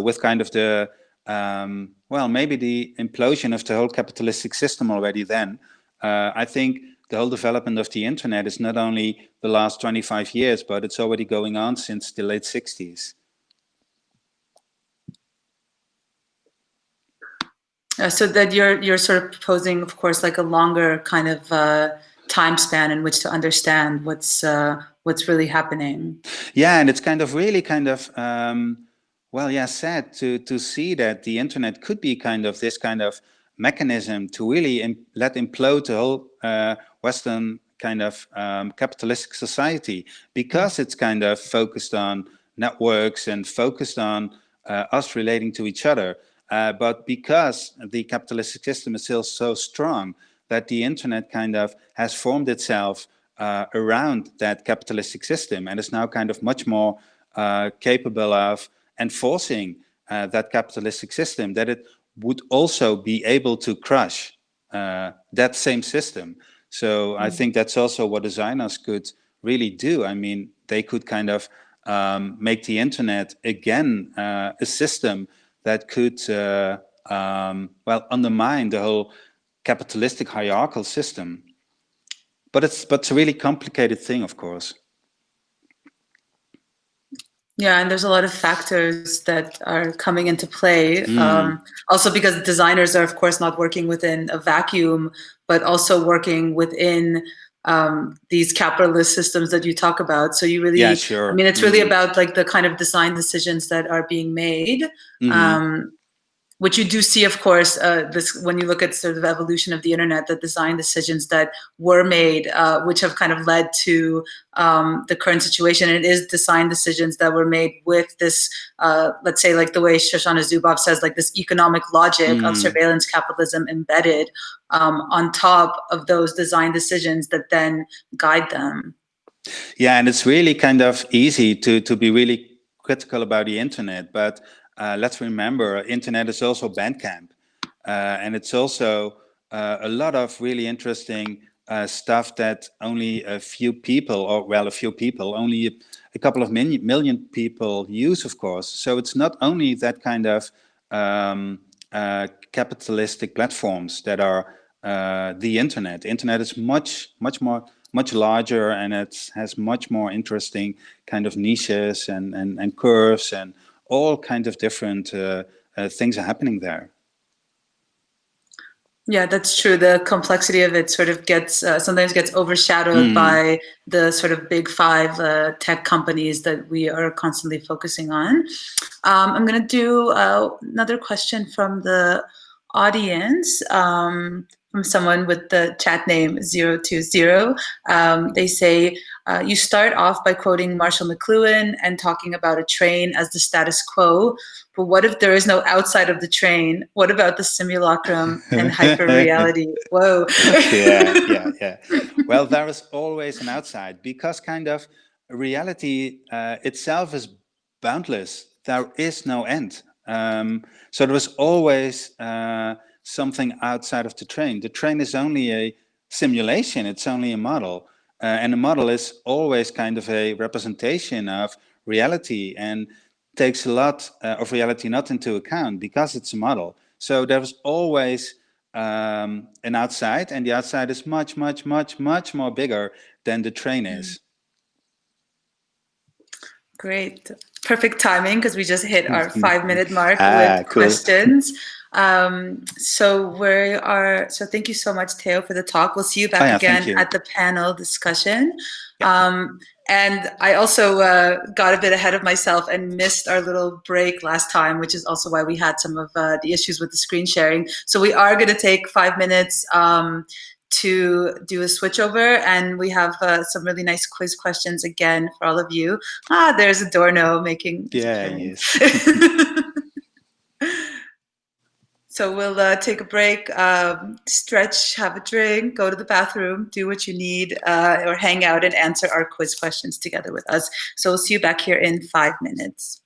with kind of the, well, maybe the implosion of the whole capitalistic system already then, I think the whole development of the internet is not only the last 25 years, but it's already going on since the late 60s. So that you're sort of proposing, of course, like a longer kind of time span in which to understand what's really happening. Yeah, and it's kind of really kind of well, yeah, sad to see that the internet could be kind of this kind of mechanism to really let implode the whole Western kind of capitalistic society, because it's kind of focused on networks and focused on us relating to each other. But because the capitalistic system is still so strong that the internet kind of has formed itself around that capitalistic system, and is now kind of much more capable of enforcing that capitalistic system, that it would also be able to crush that same system. So I think that's also what designers could really do. I mean, they could kind of make the internet again a system that could well, undermine the whole capitalistic hierarchical system. But it's a really complicated thing, of course. Yeah, and there's a lot of factors that are coming into play. Also because designers are, of course, not working within a vacuum, but also working within these capitalist systems that you talk about. So you really, Yeah, sure. I mean, it's really about like the kind of design decisions that are being made. Which you do see, of course, this when you look at sort of the evolution of the internet, the design decisions that were made, which have kind of led to the current situation. And it is design decisions that were made with this, let's say, like the way Shoshana Zuboff says, like this economic logic of surveillance capitalism embedded on top of those design decisions that then guide them. Yeah, and it's really kind of easy to be really critical about the internet, but let's remember, internet is also Bandcamp, and it's also a lot of really interesting stuff that only a few people, or well, a few people, only a couple of million people use, of course. So it's not only that kind of capitalistic platforms that are the internet. The internet is much larger, and it has much more interesting kind of niches and curves, and all kinds of different things are happening there. Yeah, that's true. The complexity of it sort of gets sometimes gets overshadowed by the sort of big five tech companies that we are constantly focusing on. I'm going to do another question from the audience, from someone with the chat name 020. They say, you start off by quoting Marshall McLuhan and talking about a train as the status quo. But what if there is no outside of the train? What about the simulacrum and hyperreality? Whoa. Yeah. Well, there is always an outside, because kind of reality itself is boundless. There is no end. So there is always something outside of the train. The train is only a simulation. It's only a model. And the model is always kind of a representation of reality, and takes a lot of reality not into account, because it's a model. So there's always an outside, and the outside is much more bigger than the train is. Great. Perfect timing, because we just hit our 5-minute mark with cool. questions. So thank you so much, Theo, for the talk. We'll see you back again at the panel discussion. And I also got a bit ahead of myself and missed our little break last time, which is also why we had some of the issues with the screen sharing. So we are going to take 5 minutes to do a switchover, and we have some really nice quiz questions again for all of you. There's Adorno making his appearance. So we'll take a break, stretch, have a drink, go to the bathroom, do what you need, or hang out and answer our quiz questions together with us. So we'll see you back here in 5 minutes.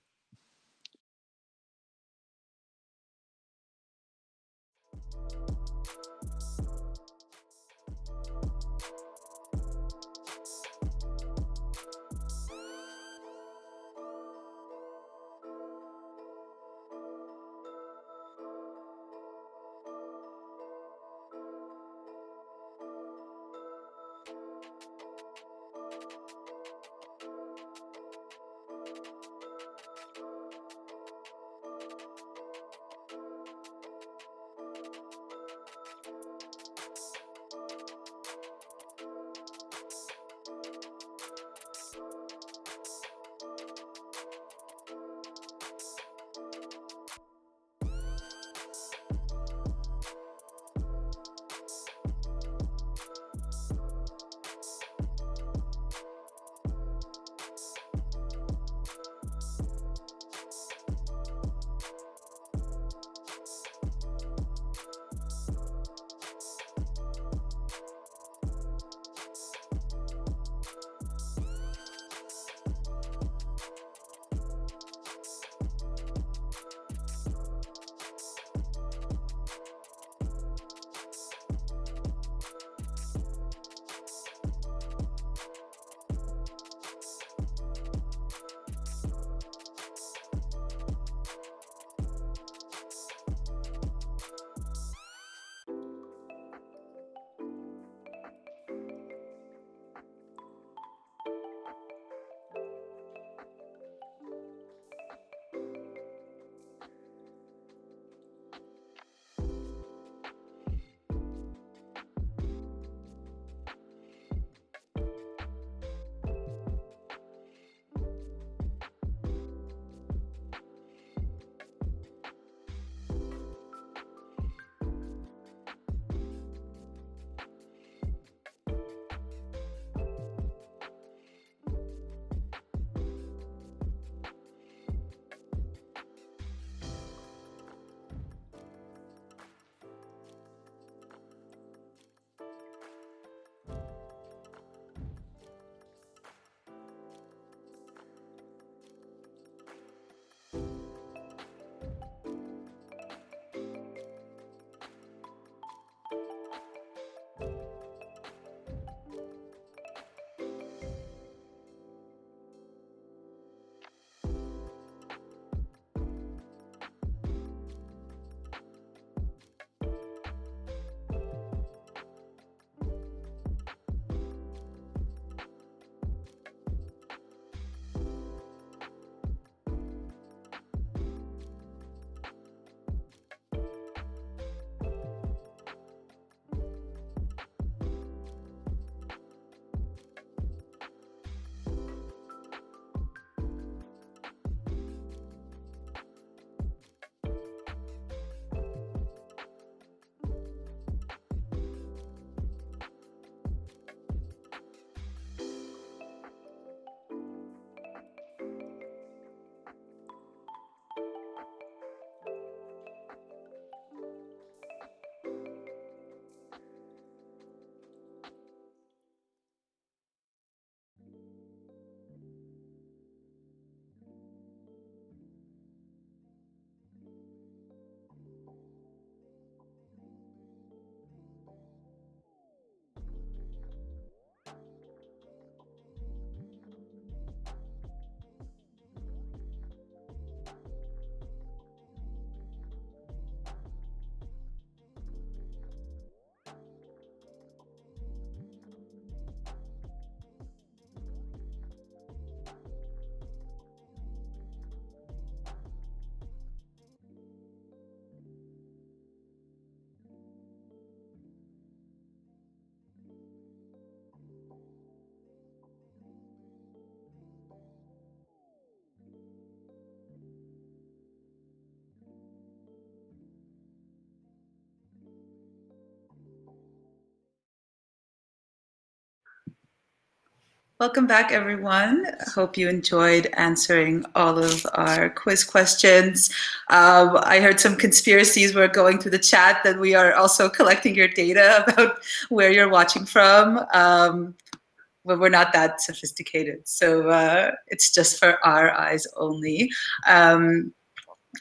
Welcome back, everyone. I hope you enjoyed answering all of our quiz questions. I heard some conspiracies were going through the chat that we are also collecting your data about where you're watching from. But we're not that sophisticated, so it's just for our eyes only.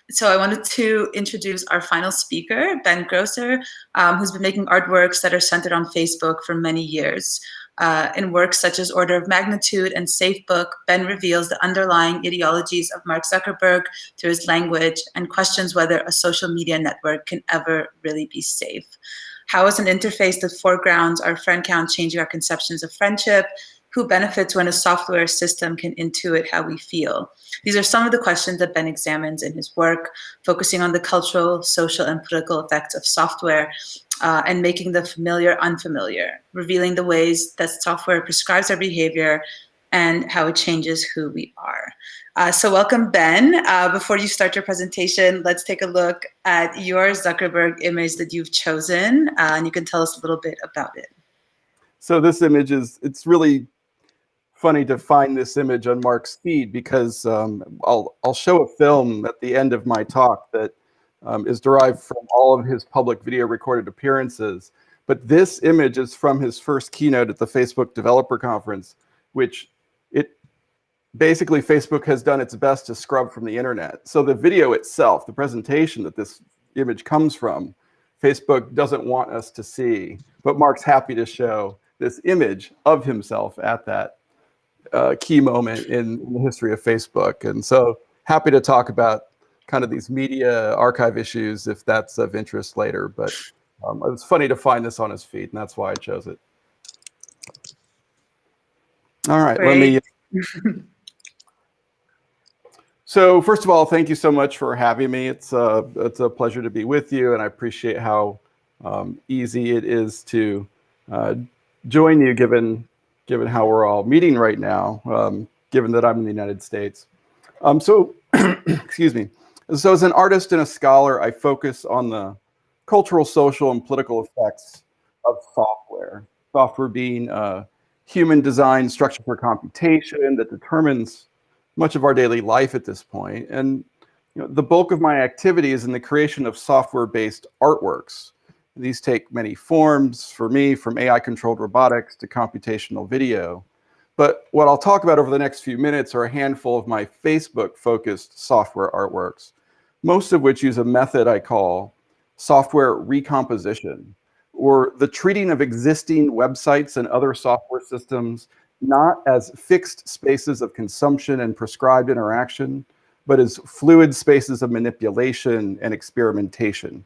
So I wanted to introduce our final speaker, Ben Grosser, who's been making artworks that are centered on Facebook for many years. In works such as Order of Magnitude and Safe Book, Ben reveals the underlying ideologies of Mark Zuckerberg through his language and questions whether a social media network can ever really be safe. How is an interface that foregrounds our friend count changing our conceptions of friendship? Who benefits when a software system can intuit how we feel? These are some of the questions that Ben examines in his work, focusing on the cultural, social, and political effects of software and making the familiar unfamiliar, revealing the ways that software prescribes our behavior and how it changes who we are. So welcome, Ben. Before you start your presentation, let's take a look at your Zuckerberg image that you've chosen, and you can tell us a little bit about it. So this image it's really funny to find this image on Mark's feed because I'll show a film at the end of my talk that is derived from all of his public video recorded appearances. But this image is from his first keynote at the Facebook Developer Conference, which basically Facebook has done its best to scrub from the internet. So the video itself, the presentation that this image comes from, Facebook doesn't want us to see. But Mark's happy to show this image of himself at that key moment in the history of Facebook. And so happy to talk about kind of these media archive issues if that's of interest later. But it was funny to find this on his feed, and that's why I chose it. All right, Great. let me. So first of all, thank you so much for having me. It's a pleasure to be with you, and I appreciate how easy it is to join you given how we're all meeting right now, given that I'm in the United States. So, excuse me. So as an artist and a scholar, I focus on the cultural, social, and political effects of software. Software being a human design structure for computation that determines much of our daily life at this point. And the bulk of my activity is in the creation of software-based artworks. These take many forms for me, from AI-controlled robotics to computational video. But what I'll talk about over the next few minutes are a handful of my Facebook-focused software artworks, most of which use a method I call software recomposition, or the treating of existing websites and other software systems not as fixed spaces of consumption and prescribed interaction, but as fluid spaces of manipulation and experimentation.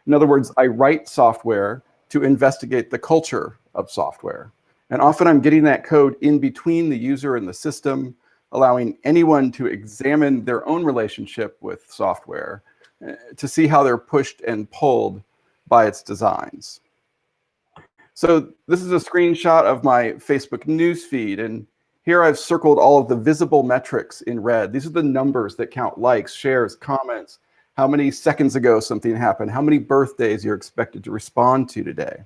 In other words, I write software to investigate the culture of software. And often I'm getting that code in between the user and the system, allowing anyone to examine their own relationship with software to see how they're pushed and pulled by its designs. So this is a screenshot of my Facebook newsfeed, and here I've circled all of the visible metrics in red. These are the numbers that count likes, shares, comments, how many seconds ago something happened, how many birthdays you're expected to respond to today.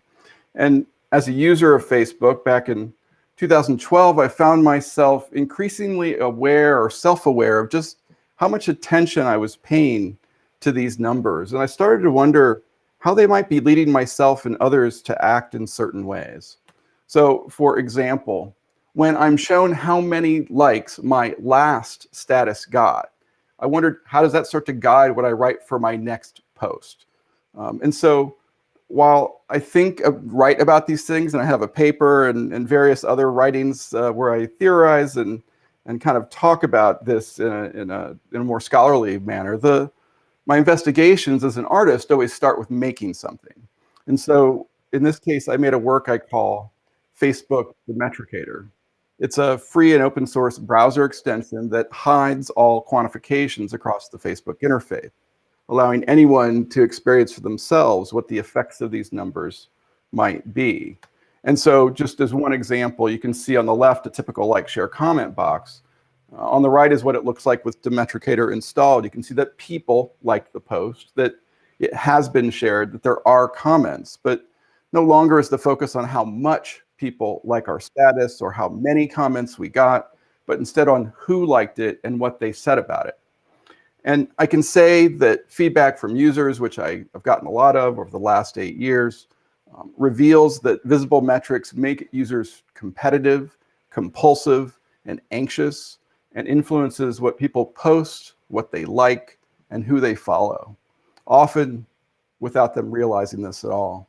And as a user of Facebook back in 2012, I found myself increasingly aware or self-aware of just how much attention I was paying to these numbers. And I started to wonder how they might be leading myself and others to act in certain ways. So for example, when I'm shown how many likes my last status got, I wondered, how does that start to guide what I write for my next post? And so while I write about these things, and I have a paper and various other writings where I theorize and kind of talk about this in a more scholarly manner, my investigations as an artist always start with making something. And so in this case, I made a work I call Facebook Demetricator. It's a free and open source browser extension that hides all quantifications across the Facebook interface, allowing anyone to experience for themselves what the effects of these numbers might be. And so just as one example, you can see on the left a typical like, share, comment box. On the right is what it looks like with Demetricator installed. You can see that people like the post, that it has been shared, that there are comments, but no longer is the focus on how much people like our status or how many comments we got, but instead on who liked it and what they said about it. And I can say that feedback from users, which I've gotten a lot of over the last 8 years, reveals that visible metrics make users competitive, compulsive, and anxious, and influences what people post, what they like, and who they follow, often without them realizing this at all.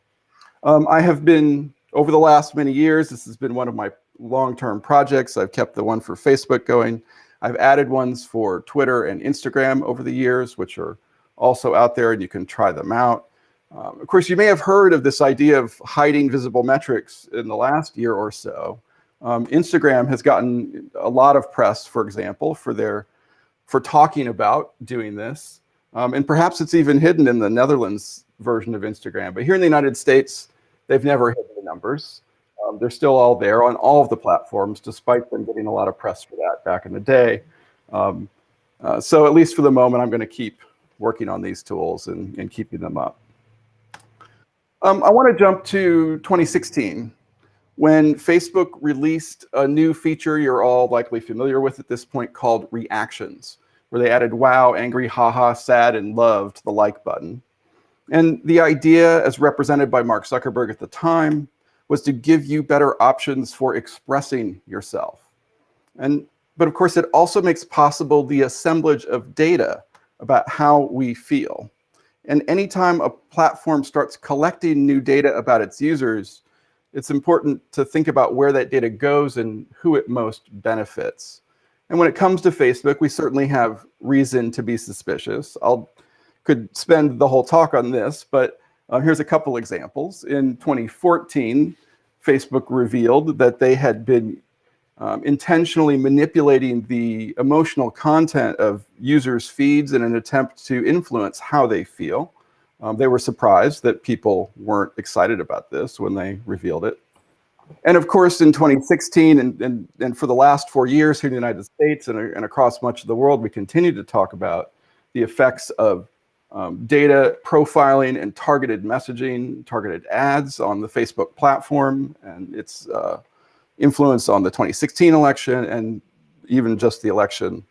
I have been, over the last many years, this has been one of my long-term projects. I've kept the one for Facebook going. I've added ones for Twitter and Instagram over the years, which are also out there, and you can try them out. Of course, you may have heard of this idea of hiding visible metrics in the last year or so. Instagram has gotten a lot of press, for example, for talking about doing this. And perhaps it's even hidden in the Netherlands version of Instagram. But here in the United States, they've never hidden the numbers. They're still all there on all of the platforms, despite them getting a lot of press for that back in the day. So at least for the moment, I'm going to keep working on these tools and keeping them up. I want to jump to 2016, when Facebook released a new feature you're all likely familiar with at this point called reactions, where they added wow, angry, haha, sad, and love to the like button. And the idea, as represented by Mark Zuckerberg at the time, was to give you better options for expressing yourself. But of course, it also makes possible the assemblage of data about how we feel. And anytime a platform starts collecting new data about its users, it's important to think about where that data goes and who it most benefits. And when it comes to Facebook, we certainly have reason to be suspicious. Could spend the whole talk on this, but here's a couple examples. In 2014, Facebook revealed that they had been intentionally manipulating the emotional content of users' feeds in an attempt to influence how they feel. They were surprised that people weren't excited about this when they revealed it. And of course, in 2016 and for the last 4 years here in the United States and across much of the world, we continue to talk about the effects of data profiling and targeted messaging, targeted ads on the Facebook platform, and its influence on the 2016 election, and even just the election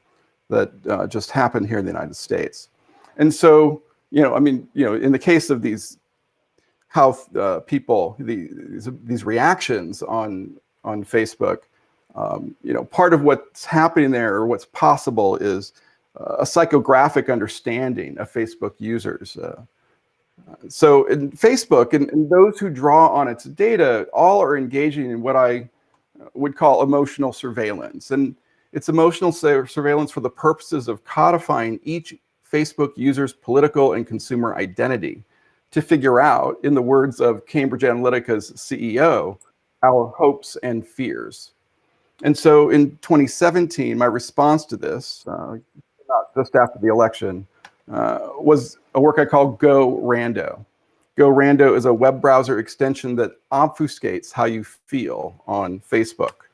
that just happened here in the United States. And so, in the case of how people, these reactions on Facebook, part of what's happening there, or what's possible, is a psychographic understanding of Facebook users. So in Facebook, and those who draw on its data, all are engaging in what I would call emotional surveillance. And it's emotional surveillance for the purposes of codifying each Facebook user's political and consumer identity to figure out, in the words of Cambridge Analytica's CEO, our hopes and fears. And so in 2017, my response to this, just after the election, was a work I call Go Rando. Go Rando is a web browser extension that obfuscates how you feel on Facebook.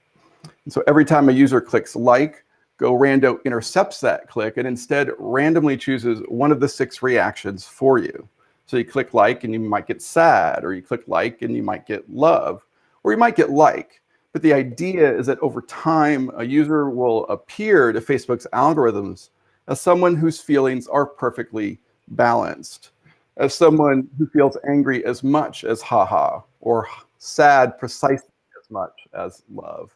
And so every time a user clicks like, Go Rando intercepts that click and instead randomly chooses one of the 6 reactions for you. So you click like and you might get sad, or you click like and you might get love, or you might get like. But the idea is that over time, a user will appear to Facebook's algorithms as someone whose feelings are perfectly balanced, as someone who feels angry as much as haha, or sad precisely as much as love.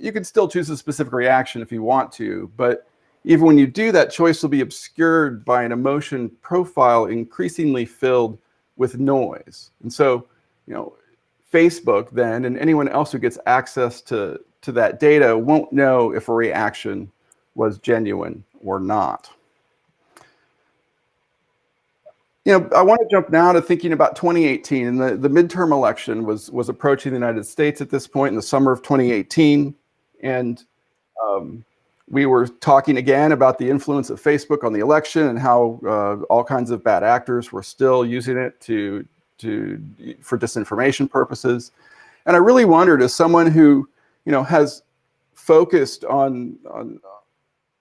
You can still choose a specific reaction if you want to, but even when you do, that choice will be obscured by an emotion profile increasingly filled with noise. And so, Facebook then, and anyone else who gets access to that data, won't know if a reaction was genuine or not. I want to jump now to thinking about 2018. And the midterm election was approaching the United States at this point in the summer of 2018. And we were talking again about the influence of Facebook on the election and how all kinds of bad actors were still using it for disinformation purposes. And I really wondered, as someone who has focused on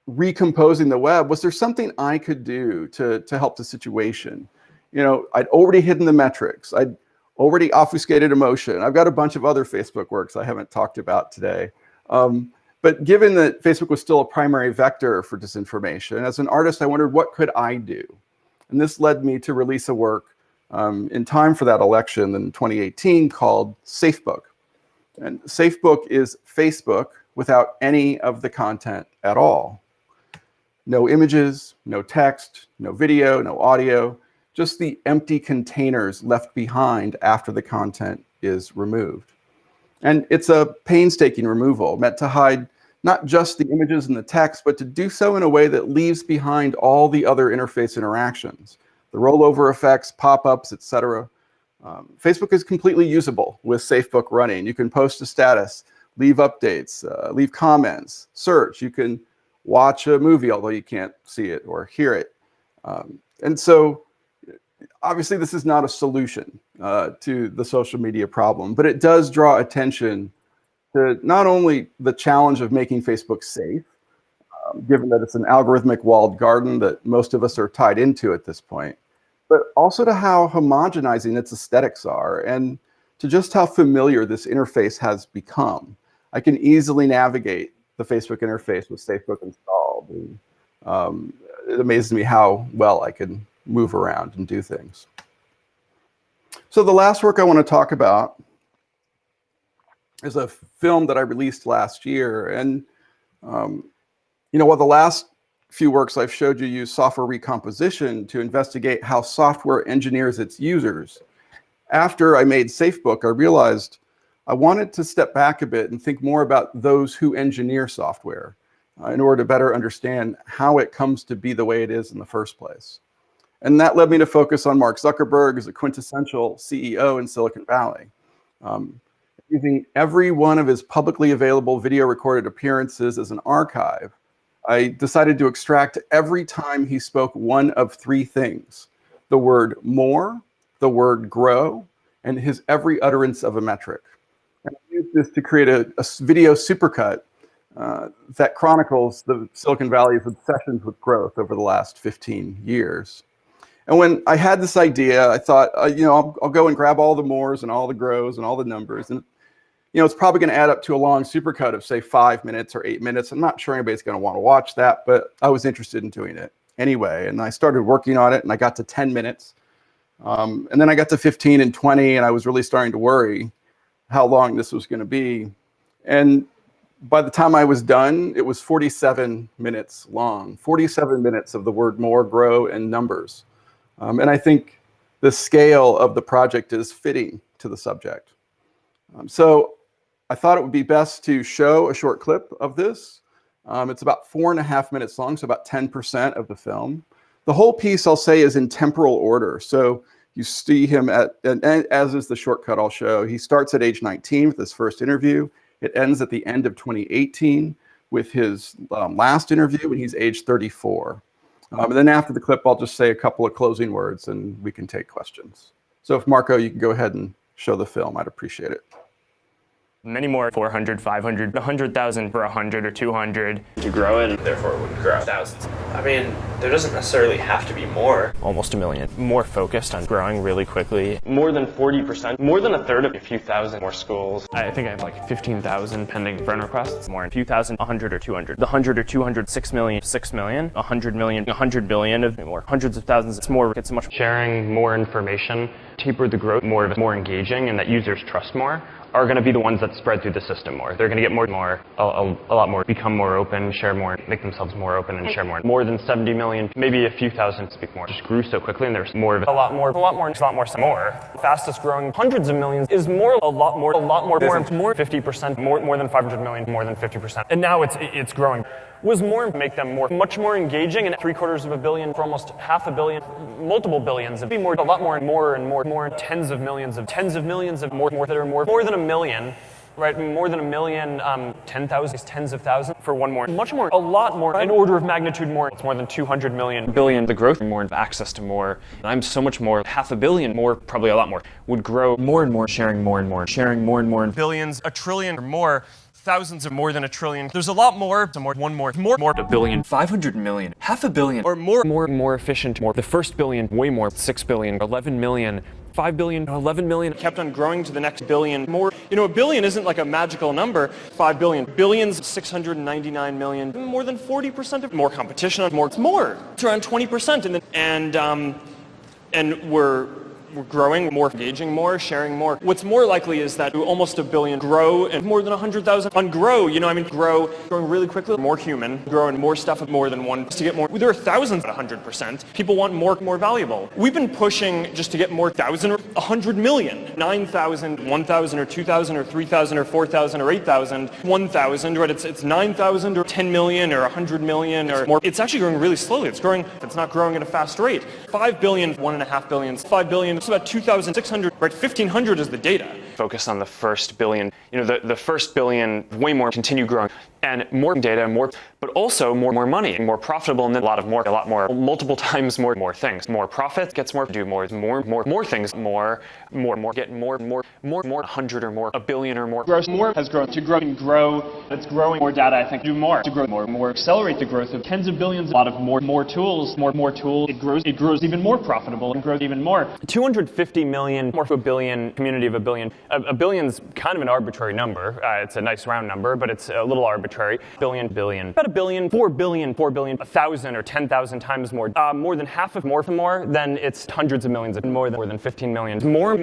recomposing the web, was there something I could do to help the situation? I'd already hidden the metrics. I'd already obfuscated emotion. I've got a bunch of other Facebook works I haven't talked about today. But given that Facebook was still a primary vector for disinformation, as an artist, I wondered, what could I do? And this led me to release a work in time for that election in 2018 called Safebook. And Safebook is Facebook without any of the content at all. No images, no text, no video, no audio, just the empty containers left behind after the content is removed. And it's a painstaking removal meant to hide not just the images and the text, but to do so in a way that leaves behind all the other interface interactions, the rollover effects, pop-ups, etc. Facebook is completely usable with Safebook running. You can post a status, leave updates, leave comments, search. You can watch a movie, although you can't see it or hear it. And so, obviously, this is not a solution to the social media problem, but it does draw attention to not only the challenge of making Facebook safe, given that it's an algorithmic walled garden that most of us are tied into at this point, but also to how homogenizing its aesthetics are and to just how familiar this interface has become. I can easily navigate the Facebook interface with Safebook installed. And, it amazes me how well I can move around and do things. So the last work I want to talk about is a film that I released last year. And, while the last few works I've showed you use software recomposition to investigate how software engineers its users, after I made Safebook, I realized I wanted to step back a bit and think more about those who engineer software in order to better understand how it comes to be the way it is in the first place. And that led me to focus on Mark Zuckerberg as a quintessential CEO in Silicon Valley. Using every one of his publicly available video recorded appearances as an archive, I decided to extract every time he spoke one of three things: the word more, the word grow, and his every utterance of a metric. And I used this to create a video supercut that chronicles the Silicon Valley's obsessions with growth over the last 15 years. And when I had this idea, I thought, I'll go and grab all the mores and all the grows and all the numbers. And, it's probably going to add up to a long supercut of, say, 5 minutes or 8 minutes. I'm not sure anybody's going to want to watch that, but I was interested in doing it anyway. And I started working on it, and I got to 10 minutes. And then I got to 15 and 20, and I was really starting to worry how long this was going to be. And by the time I was done, it was 47 minutes long, 47 minutes of the word more, grow, and numbers. And I think the scale of the project is fitting to the subject. So I thought it would be best to show a short clip of this. It's about 4.5 minutes long, so about 10% of the film. The whole piece, I'll say, is in temporal order. So you see him and as is the shortcut I'll show, he starts at age 19 with his first interview. It ends at the end of 2018 with his last interview when he's age 34. And then after the clip, I'll just say a couple of closing words and we can take questions. So if Marco, you can go ahead and show the film, I'd appreciate it. Many more, 400, 500, 100,000 for 100 or 200. To grow it, and therefore it would grow thousands. I mean, there doesn't necessarily have to be more. Almost 1 million. More focused on growing really quickly. More than 40%, more than a third of a few thousand more schools. I think I have like 15,000 pending friend requests. More, a few thousand, 100 or 200. The 100 or 200, 6 million, 6 million, 100 million, 100 billion of more. Hundreds of thousands, it's more, it's much. Sharing more information, taper the growth, more engaging, and that users trust more, are going to be the ones that spread through the system more. They're going to get a lot more, become more open, share more, make themselves more open and share more. More than 70 million, maybe a few thousand speak more. Just grew so quickly and there's more of it. A lot more. Fastest growing, hundreds of millions is more, a lot more, more, 50%, more than 500 million, more than 50%. And now it's growing. Was more, make them more, much more engaging, and 750 million for almost 500 million, multiple billions, it'd be more, a lot more, tens of millions of more that are more than 1 million, right? More than 1 million, 10,000, tens of thousands for one more, much more, a lot more, an order of magnitude more. It's more than 200 million, billion. The growth, more access to more. I'm so much more, 500 million more, probably a lot more, would grow more and more, sharing more and more, sharing more and more. Billions, 1 trillion or more. Thousands of more than 1 trillion. There's a lot more, more, 1 billion, 500 million, 500 million, or more efficient, more. The first billion, way more, 6 billion, 11 million, 5 billion, 11 million, kept on growing to the next billion more. You know, a billion isn't like a magical number. 5 billion, billions, 699 million, more than 40% of more competition, more. It's more. It's around 20%, and we're growing, more engaging, more sharing, more. What's more likely is that almost a billion grow and more than 100,000 ungrow. You know, I mean, growing really quickly, more human, growing more stuff, more than one to get more. There are thousands at 100%. People want more valuable. We've been pushing just to get more 1,000 or 100 million, 9,000, 1,000 or 2,000 or 3,000 or 4,000 or 8,000, 1,000, right? It's 9,000 or 10 million or 100 million or more. It's actually growing really slowly. It's not growing at a fast rate. 5 billion, 1.5 billion, 5 billion. It's about 2,600, right? 1,500 is the data. Focus on the first billion. You know, the first billion, way more, continue growing. And more data, more, but also more money, more profitable, and then a lot more, multiple times more things. More profit gets more, do more things, more, get more, 100 or more, a billion or more. Gross more has grown to grow. It's growing more data, I think, do more to grow more, accelerate the growth of tens of billions, a lot of more tools, more tools. It grows even more profitable and grows even more. 250 million, more of a billion, community of a billion. A billion's kind of an arbitrary number. It's a nice round number, but it's a little arbitrary. Billion. About a billion, 4 billion, 1,000 or 10,000 times more. More than half of more, then it's hundreds of millions, more than 15 million. More,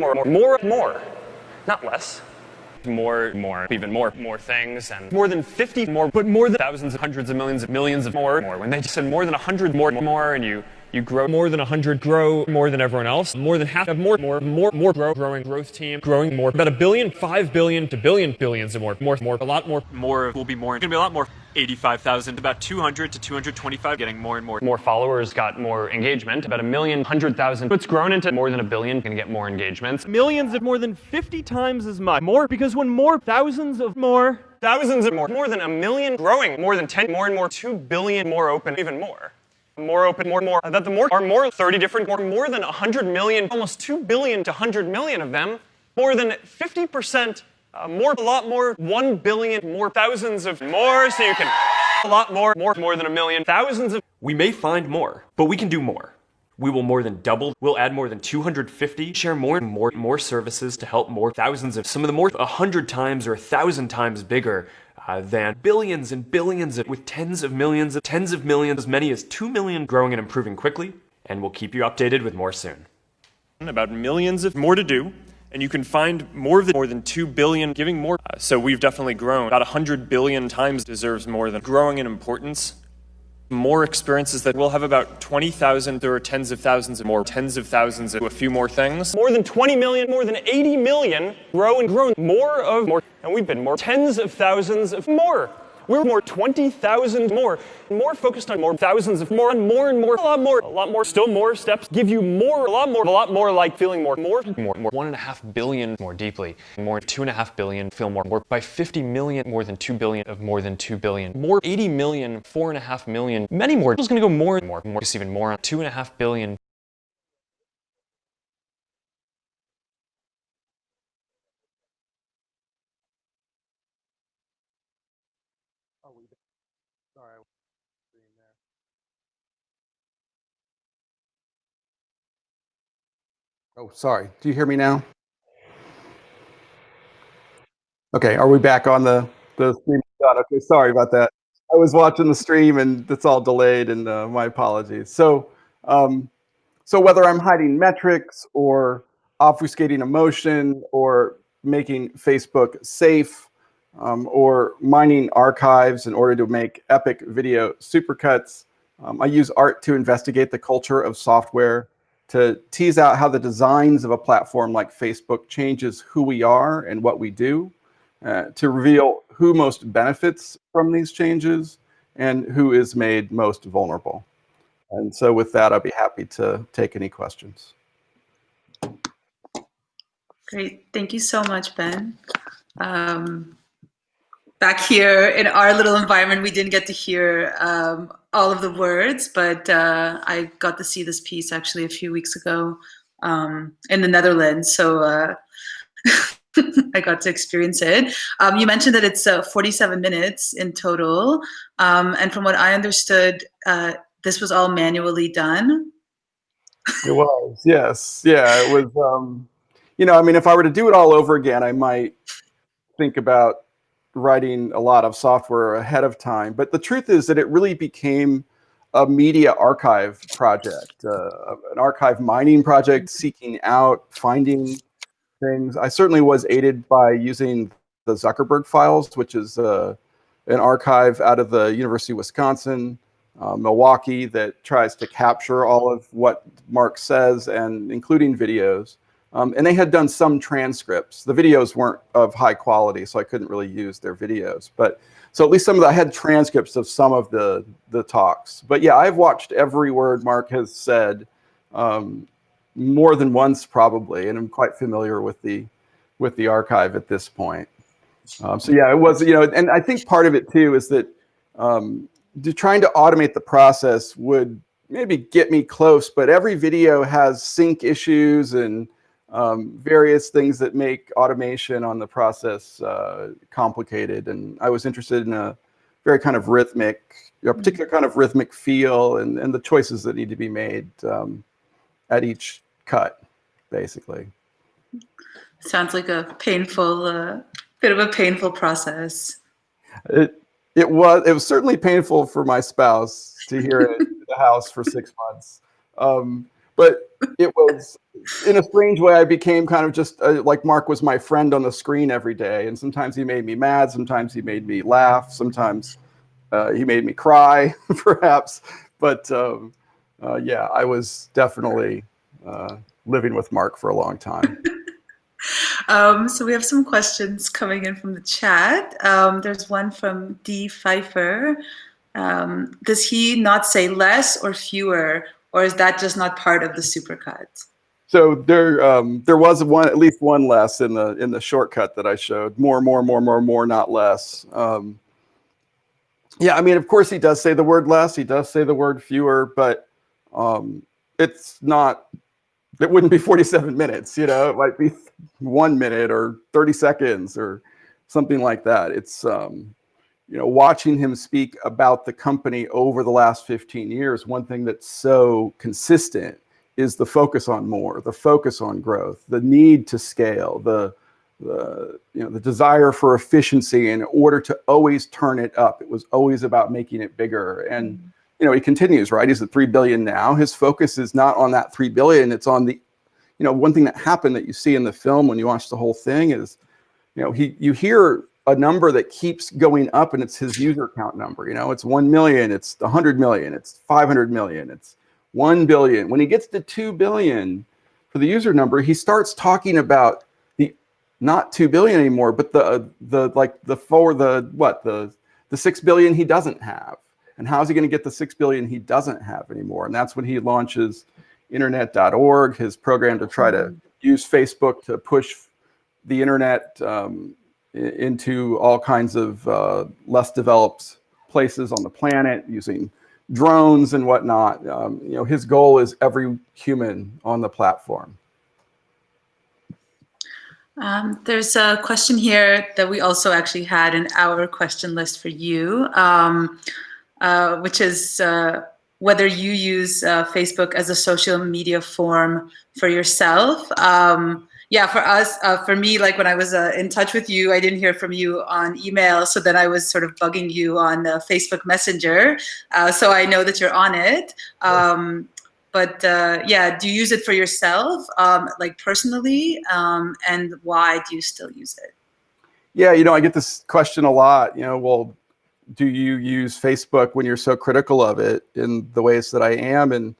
not less. More, even more things, and more than 50 more, but more than thousands, hundreds of millions of more. When they said more than 100 more, and you grow more than 100, grow more than everyone else. More than half of more, growing growth team, growing more. About a billion, 5 billion to billions of more, a lot more. More will be more. It's gonna be a lot more. 85,000, about 200 to 225, getting more and more. More followers got more engagement. About 1,100,000. It's grown into more than a billion. Gonna get more engagements. Millions of more than 50 times as much. More, because when thousands of more, more than a million, growing, more than 10, more and more, 2 billion more open, even more. More open, more. That the more are more 30 different, more than 100 million, almost 2 billion to 100 million of them, more than 50%, a lot more, 1 billion, more thousands of more, so you can a lot more than a million, thousands of. We may find more, but we can do more. We will more than double. We'll add more than 250, share more services to help more thousands of some of the more 100 times or 1,000 times bigger than billions and billions with tens of millions, as many as 2 million, growing and improving quickly. And we'll keep you updated with more soon. About millions of more to do, and you can find more than 2 billion, giving more. So we've definitely grown. About 100 billion times deserves more than growing in importance. More experiences that we'll have about 20,000, there are tens of thousands of more, tens of thousands of a few more things. More than 20 million, more than 80 million, grow, more, and we've been more, tens of thousands of more. We're more 20,000 more focused on more thousands of more and more, a lot more, still more steps, give you more, a lot more like feeling more. 1.5 billion more deeply, more 2.5 billion, feel more by 50 million, more than 2 billion of more than 2 billion, more 80 million, 4.5 million, many more. It's going to go more, just even more, 2.5 billion. Oh, sorry. Do you hear me now? Okay, are we back on the stream? Okay, sorry about that. I was watching the stream and it's all delayed, and my apologies. So whether I'm hiding metrics or obfuscating emotion or making Facebook safe or mining archives in order to make epic video supercuts, I use art to investigate the culture of software, to tease out how the designs of a platform like Facebook changes who we are and what we do, to reveal who most benefits from these changes and who is made most vulnerable. And so with that, I'll be happy to take any questions. Great. Thank you so much, Ben. Back here in our little environment, we didn't get to hear all of the words, but I got to see this piece actually a few weeks ago in the Netherlands. So I got to experience it. You mentioned that it's 47 minutes in total. And from what I understood, this was all manually done. It was, yes. Yeah, it was, I mean, if I were to do it all over again, I might think about writing a lot of software ahead of time. But the truth is that it really became a media archive project, an archive mining project, seeking out, finding things. I certainly was aided by using the Zuckerberg files, which is an archive out of the University of Wisconsin, Milwaukee, that tries to capture all of what Mark says, and including videos. And they had done some transcripts. The videos weren't of high quality, so I couldn't really use their videos. But so at least I had transcripts of some of the talks. But yeah, I've watched every word Mark has said more than once probably, and I'm quite familiar with the archive at this point. So yeah, it was, and I think part of it too is that trying to automate the process would maybe get me close, but every video has sync issues and various things that make automation on the process complicated. And I was interested in a very kind of particular kind of rhythmic feel and the choices that need to be made at each cut, basically. Sounds like a painful, bit of a painful process. It was certainly painful for my spouse to hear it in the house for 6 months. But it was, in a strange way, I became kind of just like Mark was my friend on the screen every day. And sometimes he made me mad. Sometimes he made me laugh. Sometimes he made me cry, perhaps. But yeah, I was definitely living with Mark for a long time. So we have some questions coming in from the chat. There's one from D. Pfeiffer. Does he not say less or fewer, or is that just not part of the supercut? So there was at least one less in the shortcut that I showed. More, not less. Yeah, I mean, of course he does say the word less. He does say the word fewer, but it's not. It wouldn't be 47 minutes, it might be 1 minute or 30 seconds or something like that. It's, watching him speak about the company over the last 15 years, one thing that's so consistent is the focus on more, the focus on growth, the need to scale, the desire for efficiency in order to always turn it up. It was always about making it bigger. And he continues, right? He's at 3 billion now. His focus is not on that 3 billion. It's on the, one thing that happened that you see in the film when you watch the whole thing is, you hear a number that keeps going up, and it's his user count number. It's 1 million, it's 100 million, it's 500 million, it's 1 billion. When he gets to 2 billion for the user number, he starts talking about not 2 billion anymore, but the 6 billion he doesn't have. And how is he going to get the 6 billion he doesn't have anymore? And that's when he launches internet.org, his program to try to use Facebook to push the internet into all kinds of less developed places on the planet using drones and whatnot. His goal is every human on the platform. There's a question here that we also actually had in our question list for you, which is whether you use Facebook as a social media form for yourself. Yeah, for us, for me, like when I was in touch with you, I didn't hear from you on email. So then I was sort of bugging you on Facebook Messenger. So I know that you're on it. But yeah, do you use it for yourself, like personally? And why do you still use it? Yeah, I get this question a lot, well, do you use Facebook when you're so critical of it in the ways that I am? And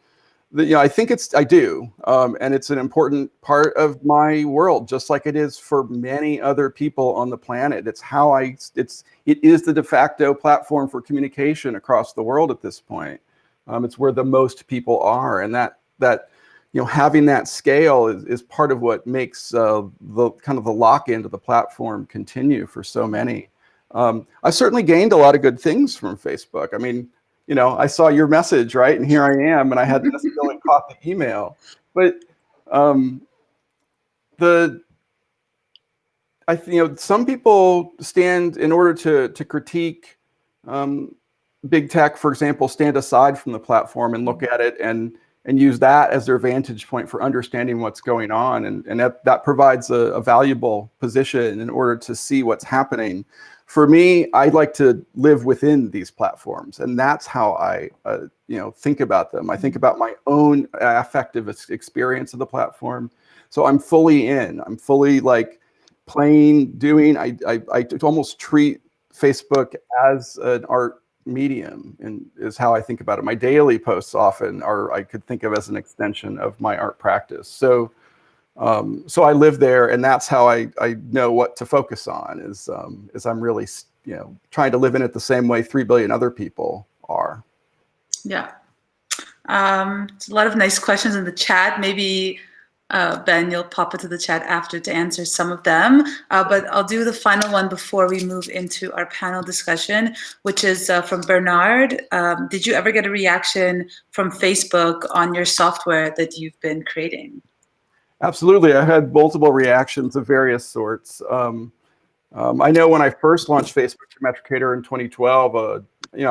I think I do. And it's an important part of my world, just like it is for many other people on the planet. It's how it is the de facto platform for communication across the world at this point. It's where the most people are. And that having that scale is part of what makes the kind of the lock-in to the platform continue for so many. I've certainly gained a lot of good things from Facebook. I mean, I saw your message, right? And here I am, and I hadn't necessarily caught the email. But some people stand, in order to critique big tech, for example, stand aside from the platform and look at it and and use that as their vantage point for understanding what's going on. And that provides a valuable position in order to see what's happening. For me, I like to live within these platforms, and that's how I think about them. I think about my own affective experience of the platform. So I'm fully in. I'm fully like playing, doing. I almost treat Facebook as an art medium, and is how I think about it. My daily posts often are, I could think of as an extension of my art practice. So I live there, and that's how I know what to focus on, is I'm really trying to live in it the same way 3 billion other people are. Yeah. There's a lot of nice questions in the chat. Maybe Ben, you'll pop into the chat after to answer some of them. But I'll do the final one before we move into our panel discussion, which is from Bernard. Did you ever get a reaction from Facebook on your software that you've been creating? Absolutely. I had multiple reactions of various sorts. I know when I first launched Facebook Demetricator in 2012, I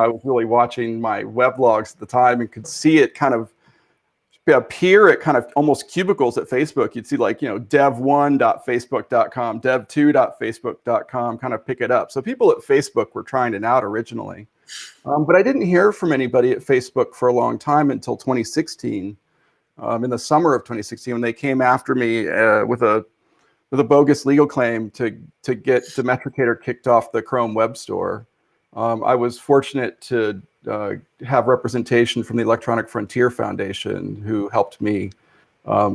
was really watching my weblogs at the time and could see it kind of appear at kind of almost cubicles at Facebook. You'd see like, dev1.facebook.com, dev2.facebook.com, kind of pick it up. So people at Facebook were trying it out originally. But I didn't hear from anybody at Facebook for a long time until 2016. In the summer of 2016, when they came after me with a bogus legal claim to get Demetricator kicked off the Chrome Web Store. I was fortunate to have representation from the Electronic Frontier Foundation, who helped me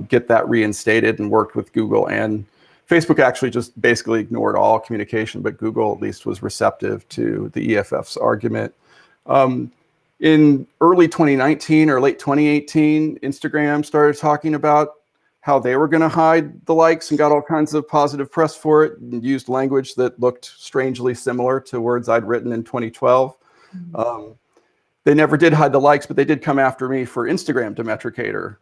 get that reinstated, and worked with Google. And Facebook actually just basically ignored all communication, but Google at least was receptive to the EFF's argument. In early 2019 or late 2018, Instagram started talking about how they were going to hide the likes, and got all kinds of positive press for it, and used language that looked strangely similar to words I'd written in 2012. They never did hide the likes, but they did come after me for Instagram Demetricator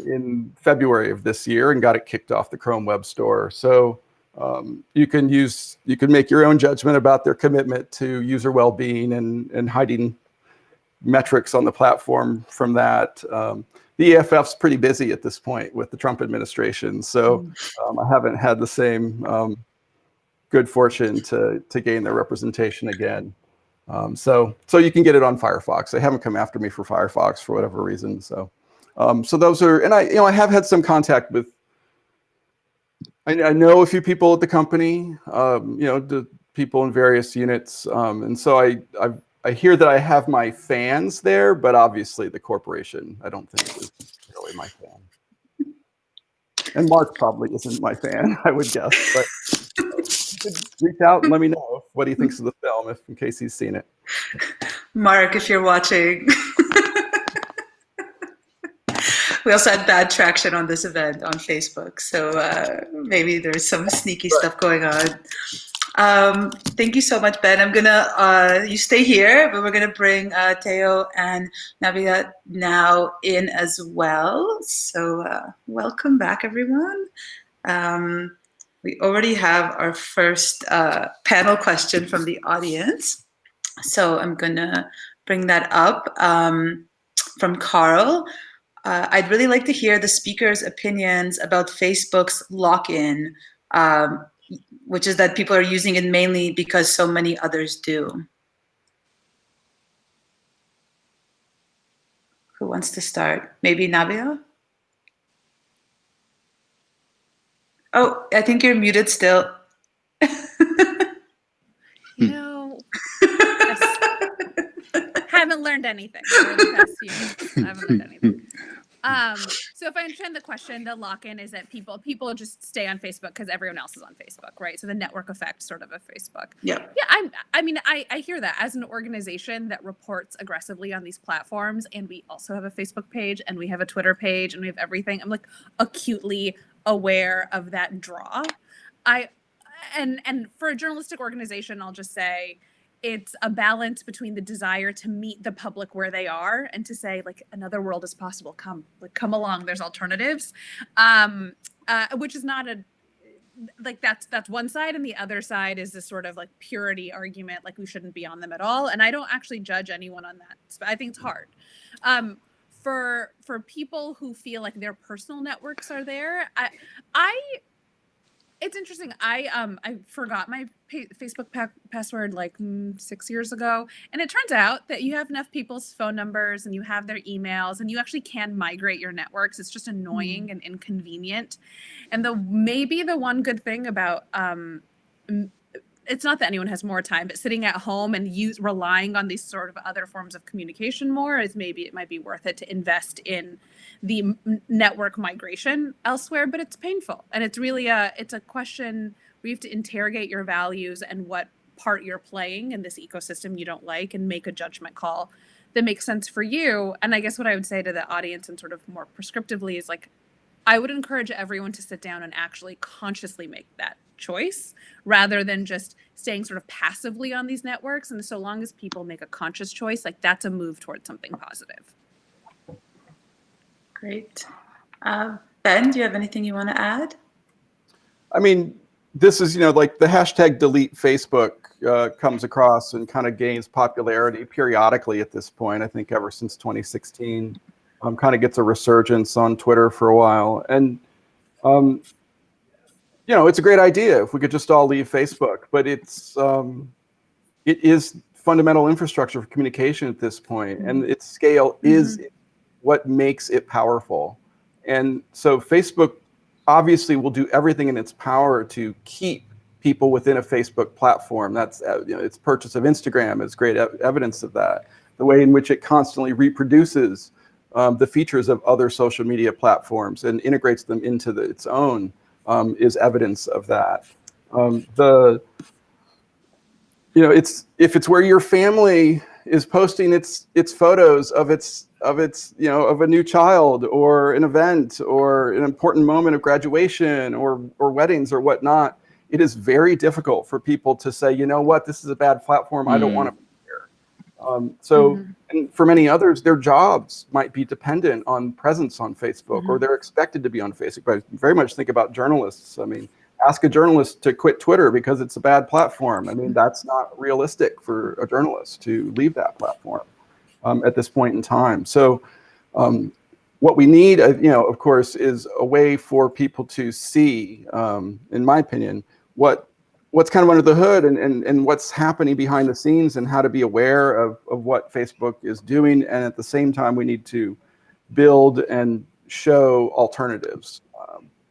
in February of this year, and got it kicked off the Chrome Web Store. So you can make your own judgment about their commitment to user well-being and hiding metrics on the platform from that. The EFF's pretty busy at this point with the Trump administration, so I haven't had the same good fortune to gain their representation again. So you can get it on Firefox. They haven't come after me for Firefox for whatever reason. So those are, and I have had some contact with. I know a few people at the company, the people in various units, and so I hear that I have my fans there, but obviously the corporation, I don't think, is really my fan. And Mark probably isn't my fan, I would guess. But you could reach out and let me know what he thinks of the film, in case he's seen it. Mark, if you're watching. We also had bad traction on this event on Facebook, so maybe there's some sneaky stuff going on. Thank you so much, Ben. I'm gonna, you stay here, but we're gonna bring Theo and Navia now in as well. So welcome back, everyone. We already have our first panel question from the audience. So I'm gonna bring that up from Carl. I'd really like to hear the speaker's opinions about Facebook's lock-in, which is that people are using it mainly because so many others do. Who wants to start? Maybe Navia? Oh, I think you're muted still. Haven't learned anything over the past few months. I haven't learned anything. So if I understand the question, the lock-in is that people just stay on Facebook because everyone else is on Facebook, right? So the network effect sort of Facebook. Yeah. Yeah, I hear that. As an organization that reports aggressively on these platforms, and we also have a Facebook page, and we have a Twitter page, and we have everything, I'm like acutely aware of that draw. And for a journalistic organization, I'll just say, it's a balance between the desire to meet the public where they are and to say, like, another world is possible. Come along. There's alternatives, which is not that's one side. And the other side is this sort of like purity argument, like we shouldn't be on them at all. And I don't actually judge anyone on that. I think it's hard. for people who feel like their personal networks are there, it's interesting. I forgot my Facebook password like 6 years ago, and it turns out that you have enough people's phone numbers and you have their emails, and you actually can migrate your networks. It's just annoying and inconvenient. And maybe the one good thing about it's not that anyone has more time, but sitting at home and relying on these sort of other forms of communication more is maybe it might be worth it to invest in the network migration elsewhere, but it's painful. And it's really it's a question where you have to interrogate your values and what part you're playing in this ecosystem you don't like and make a judgment call that makes sense for you. And I guess what I would say to the audience and sort of more prescriptively is like, I would encourage everyone to sit down and actually consciously make that choice rather than just staying sort of passively on these networks. And so long as people make a conscious choice, like that's a move towards something positive. Great. Ben, do you have anything you want to add? I mean, this is, like the hashtag delete Facebook comes across and kind of gains popularity periodically at this point. I think ever since 2016, kind of gets a resurgence on Twitter for a while. And, it's a great idea if we could just all leave Facebook, but it is fundamental infrastructure for communication at this point, and its scale is what makes it powerful. And so Facebook obviously will do everything in its power to keep people within a Facebook platform. That's its purchase of Instagram is great evidence of that. The way in which it constantly reproduces the features of other social media platforms and integrates them into its own is evidence of that. If it's where your family is posting its photos of a new child or an event or an important moment of graduation or weddings or whatnot, it is very difficult for people to say, you know what, this is a bad platform. I don't want to be here. And for many others, their jobs might be dependent on presence on Facebook, or they're expected to be on Facebook. But I very much think about journalists. I mean, ask a journalist to quit Twitter because it's a bad platform. I mean, that's not realistic for a journalist to leave that platform at this point in time. So what we need, of course, is a way for people to see, in my opinion, what's kind of under the hood and what's happening behind the scenes and how to be aware of what Facebook is doing. And at the same time, we need to build and show alternatives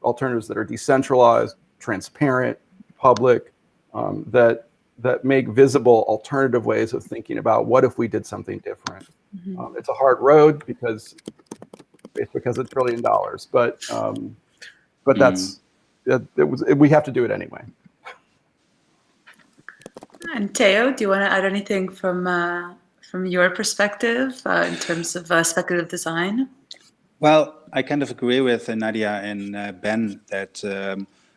that are decentralized, transparent, public, that make visible alternative ways of thinking about what if we did something different. It's a hard road because Facebook has $1 trillion, but we have to do it anyway. And Teo, do you want to add anything from your perspective in terms of speculative design? Well, I kind of agree with Nadia and Ben that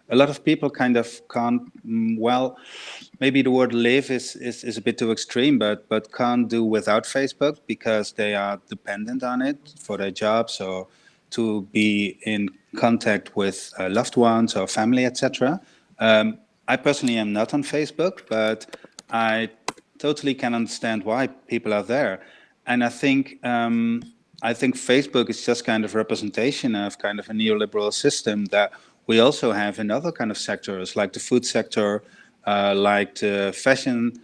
a lot of people kind of can't, maybe the word live is a bit too extreme, but can't do without Facebook because they are dependent on it for their jobs or to be in contact with loved ones or family, etc. I personally am not on Facebook, but I totally can understand why people are there. And I think Facebook is just kind of representation of kind of a neoliberal system that we also have in other kind of sectors, like the food sector, like the fashion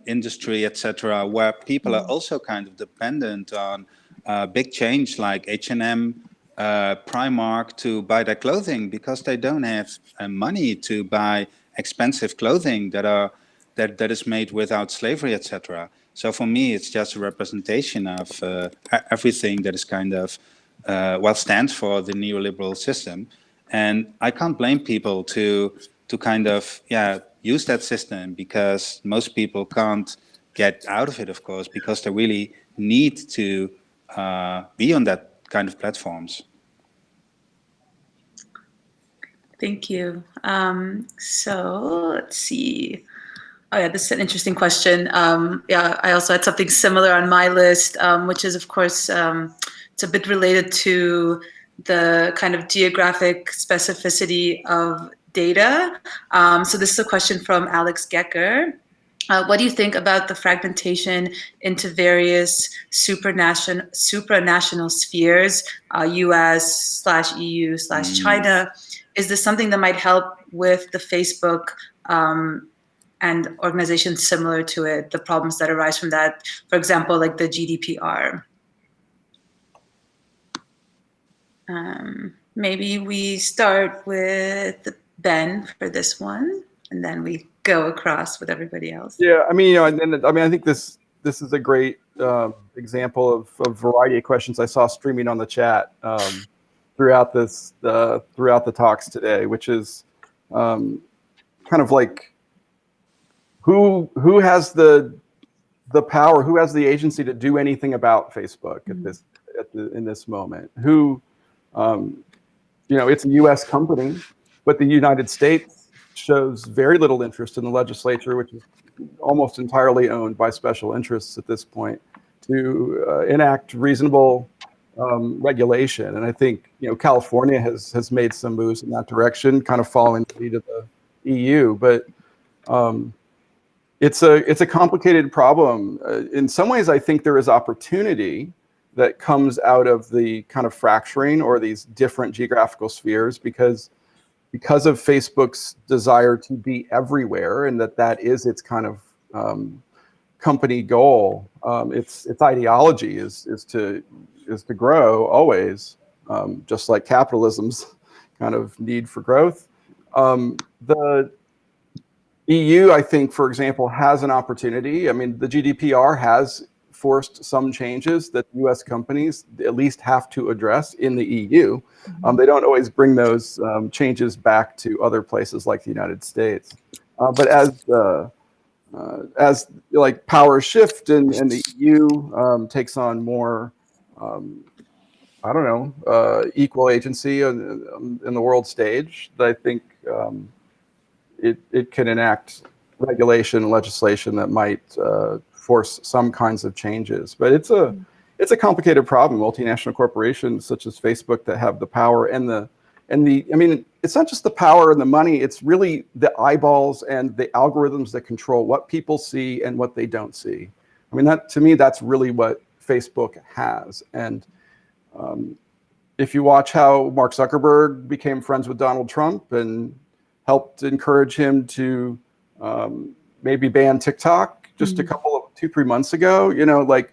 industry, etc., where people are also kind of dependent on big change like H&M, Primark to buy their clothing because they don't have money to buy expensive clothing that is made without slavery, etc. So for me, it's just a representation of everything that is kind of stands for the neoliberal system, and I can't blame people to kind of use that system because most people can't get out of it, of course, because they really need to be on that kind of platforms. Thank you. So let's see. Oh yeah, this is an interesting question. I also had something similar on my list, which is, of course, it's a bit related to the kind of geographic specificity of data. So this is a question from Alex Gecker. What do you think about the fragmentation into various supranational spheres, US/EU/China? Is this something that might help with the Facebook and organizations similar to it, the problems that arise from that? For example, like the GDPR. Maybe we start with Ben for this one, and then we go across with everybody else. Yeah, I mean, you know, and I mean, I think this is a great example of a variety of questions I saw streaming on the chat throughout the talks today, which is kind of like who has the power, who has the agency to do anything about Facebook in this moment? Who, you know, it's a U.S. company, but the United States shows very little interest in the legislature, which is almost entirely owned by special interests at this point, to enact reasonable regulation. And I think, you know, California has made some moves in that direction, kind of following the lead of the EU. But it's a complicated problem. In some ways, I think there is opportunity that comes out of the kind of fracturing or these different geographical spheres because of Facebook's desire to be everywhere, and that is its kind of company goal. Its ideology is to grow always, just like capitalism's kind of need for growth. The EU, I think, for example, has an opportunity. I mean, the GDPR has forced some changes that U.S. companies at least have to address in the EU. They don't always bring those changes back to other places like the United States. But as like powers shift and the EU takes on more, I don't know, equal agency in the world stage, I think it can enact regulation and legislation that might force some kinds of changes. But it's a complicated problem. Multinational corporations such as Facebook that have the power and the I mean, it's not just the power and the money, it's really the eyeballs and the algorithms that control what people see and what they don't see. I mean, that to me, that's really what Facebook has. And if you watch how Mark Zuckerberg became friends with Donald Trump and helped encourage him to maybe ban TikTok just a couple of 2-3 months ago, you know, like,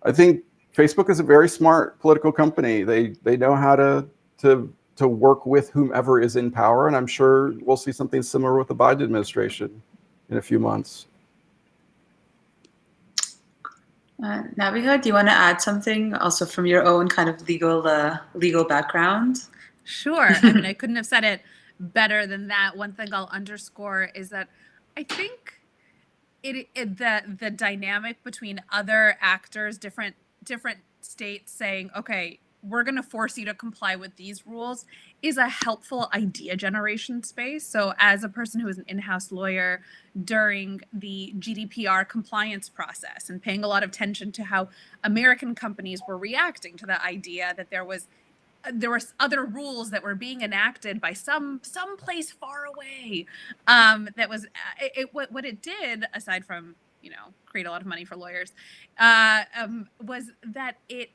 I think Facebook is a very smart political company. They know how to work with whomever is in power, and I'm sure we'll see something similar with the Biden administration in a few months. Naviga, do you want to add something also from your own kind of legal background? Sure. I mean, I couldn't have said it better than that. One thing I'll underscore is that I think the dynamic between other actors, different states saying, okay, we're going to force you to comply with these rules, is a helpful idea generation space. So as a person who is an in-house lawyer during the GDPR compliance process and paying a lot of attention to how American companies were reacting to the idea that there were other rules that were being enacted by some place far away, that was what it did, aside from, you know, create a lot of money for lawyers, was that it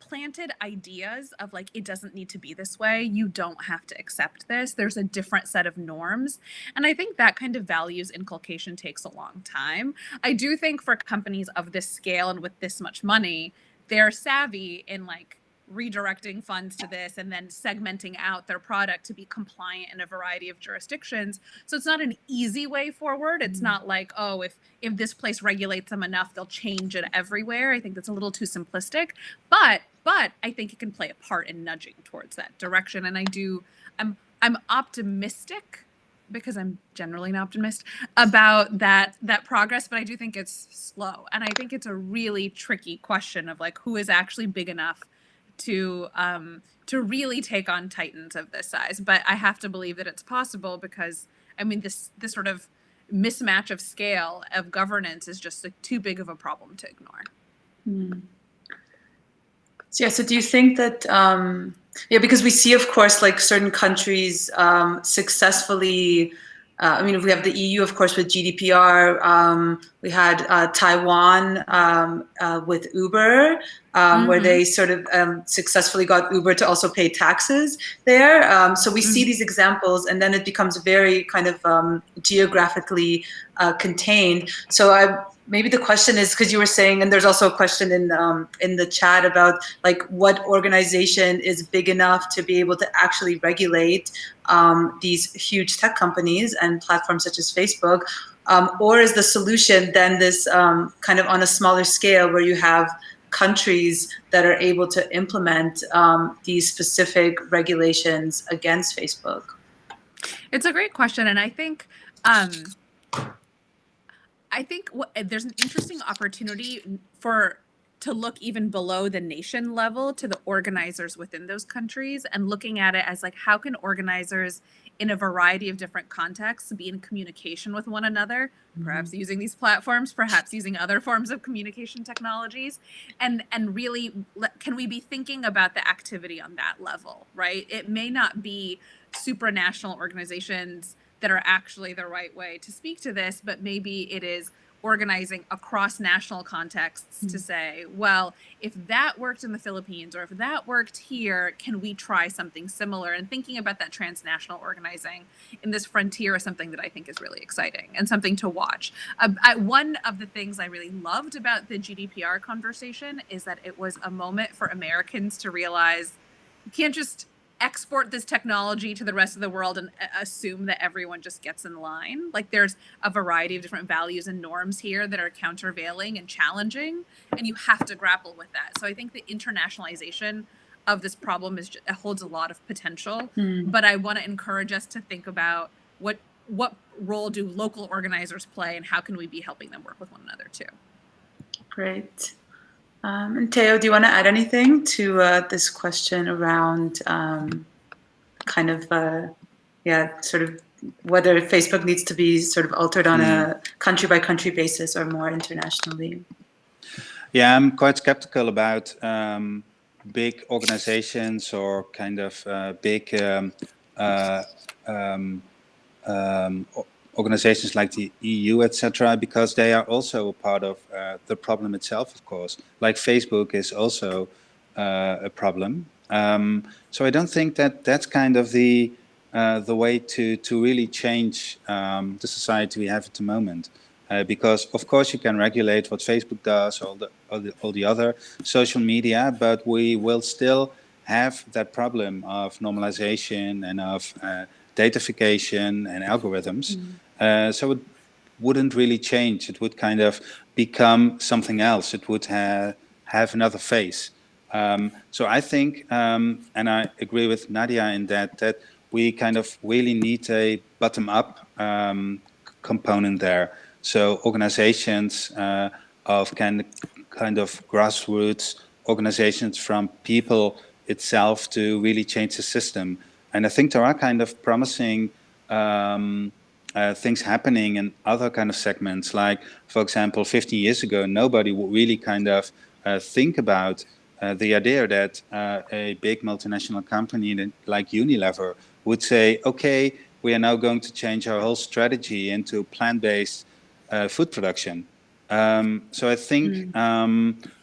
planted ideas of like, it doesn't need to be this way. You don't have to accept this. There's a different set of norms. And I think that kind of values inculcation takes a long time. I do think for companies of this scale and with this much money, they're savvy in like redirecting funds to this and then segmenting out their product to be compliant in a variety of jurisdictions. So it's not an easy way forward. It's not like, oh, if this place regulates them enough, they'll change it everywhere. I think that's a little too simplistic, but I think it can play a part in nudging towards that direction. And I'm optimistic, because I'm generally an optimist, about that progress, but I do think it's slow. And I think it's a really tricky question of like, who is actually big enough to really take on titans of this size. But I have to believe that it's possible, because I mean, this sort of mismatch of scale of governance is just too big of a problem to ignore. So do you think that, because we see, of course, like certain countries successfully I mean, we have the EU, of course, with GDPR. We had Taiwan with Uber, where they sort of successfully got Uber to also pay taxes there. So we see these examples, and then it becomes very kind of geographically contained. So maybe the question is, because you were saying, and there's also a question in the chat about like what organization is big enough to be able to actually regulate these huge tech companies and platforms such as Facebook, or is the solution then this kind of on a smaller scale where you have countries that are able to implement these specific regulations against Facebook? It's a great question, and I think there's an interesting opportunity to look even below the nation level to the organizers within those countries, and looking at it as like, how can organizers in a variety of different contexts be in communication with one another, perhaps using these platforms, perhaps using other forms of communication technologies, and really can we be thinking about the activity on that level, right? It may not be supranational organizations that are actually the right way to speak to this, but maybe it is organizing across national contexts to say, well, if that worked in the Philippines or if that worked here, can we try something similar? And thinking about that transnational organizing in this frontier is something that I think is really exciting and something to watch. One of the things I really loved about the GDPR conversation is that it was a moment for Americans to realize you can't just export this technology to the rest of the world and assume that everyone just gets in line. Like, there's a variety of different values and norms here that are countervailing and challenging, and you have to grapple with that. So I think the internationalization of this problem holds a lot of potential, but I want to encourage us to think about what role do local organizers play, and how can we be helping them work with one another too. Great. And Theo, do you want to add anything to this question around kind of, sort of whether Facebook needs to be sort of altered on a country by country basis or more internationally? Yeah, I'm quite skeptical about big organizations or kind of big organizations like the EU, etc., because they are also a part of the problem itself, of course. Like Facebook is also a problem. So I don't think that that's kind of the way to really change the society we have at the moment. Because of course you can regulate what Facebook does, all the other social media, but we will still have that problem of normalization and of datafication and algorithms. So it wouldn't really change. It would kind of become something else. It would have another face. So I think, and I agree with Nadia in that we kind of really need a bottom-up component there. So organizations of kind of grassroots organizations from people itself to really change the system. And I think there are kind of promising things happening in other kind of segments. Like, for example, 50 years ago, nobody would really kind of think about the idea that a big multinational company like Unilever would say, okay, we are now going to change our whole strategy into plant-based food production. So I think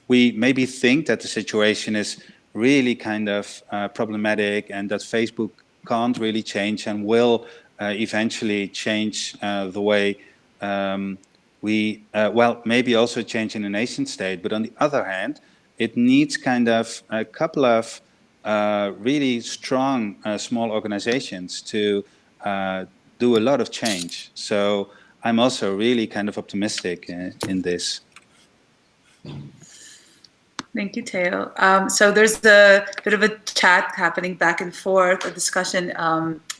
we maybe think that the situation is really kind of problematic, and that Facebook can't really change and will eventually change the way we, well, maybe also change in a nation state. But on the other hand, it needs kind of a couple of really strong small organizations to do a lot of change. So I'm also really kind of optimistic in this. Thank you, Theo. So there's a bit of a chat happening back and forth, a discussion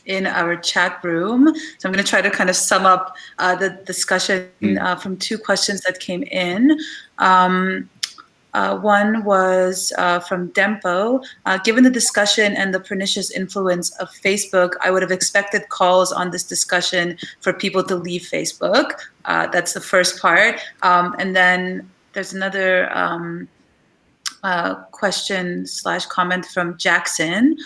in our chat room. So I'm going to try to kind of sum up the discussion from two questions that came in. One was from Dempo. Given the discussion and the pernicious influence of Facebook, I would have expected calls on this discussion for people to leave Facebook. That's the first part. And then there's another question / comment from Jackson.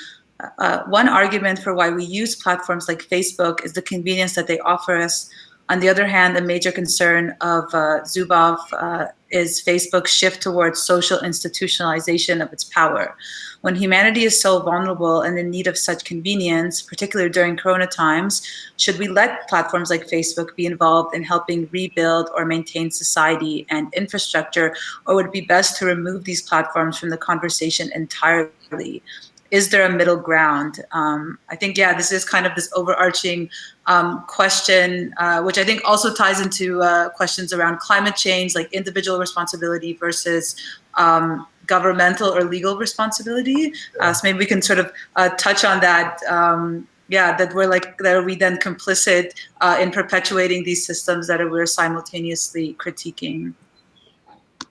one argument for why we use platforms like Facebook is the convenience that they offer us. On the other hand, a major concern of Zuboff is Facebook's shift towards social institutionalization of its power. When humanity is so vulnerable and in need of such convenience, particularly during Corona times, should we let platforms like Facebook be involved in helping rebuild or maintain society and infrastructure, or would it be best to remove these platforms from the conversation entirely? Is there a middle ground? I think, yeah, this is kind of this overarching question, which I think also ties into questions around climate change, like individual responsibility versus governmental or legal responsibility. So maybe we can sort of touch on that. Yeah, that are we then complicit in perpetuating these systems that we're simultaneously critiquing?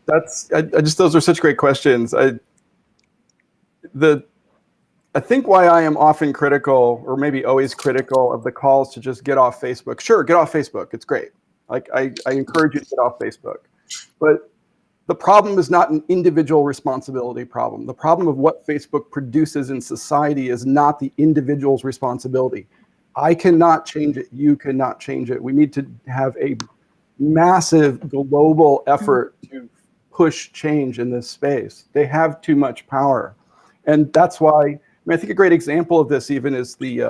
Those are such great questions. I think why I am often critical, or maybe always critical, of the calls to just get off Facebook. Sure, get off Facebook. It's great. Like I encourage you to get off Facebook. But the problem is not an individual responsibility problem. The problem of what Facebook produces in society is not the individual's responsibility. I cannot change it. You cannot change it. We need to have a massive global effort to push change in this space. They have too much power. And that's why, I think a great example of this even is the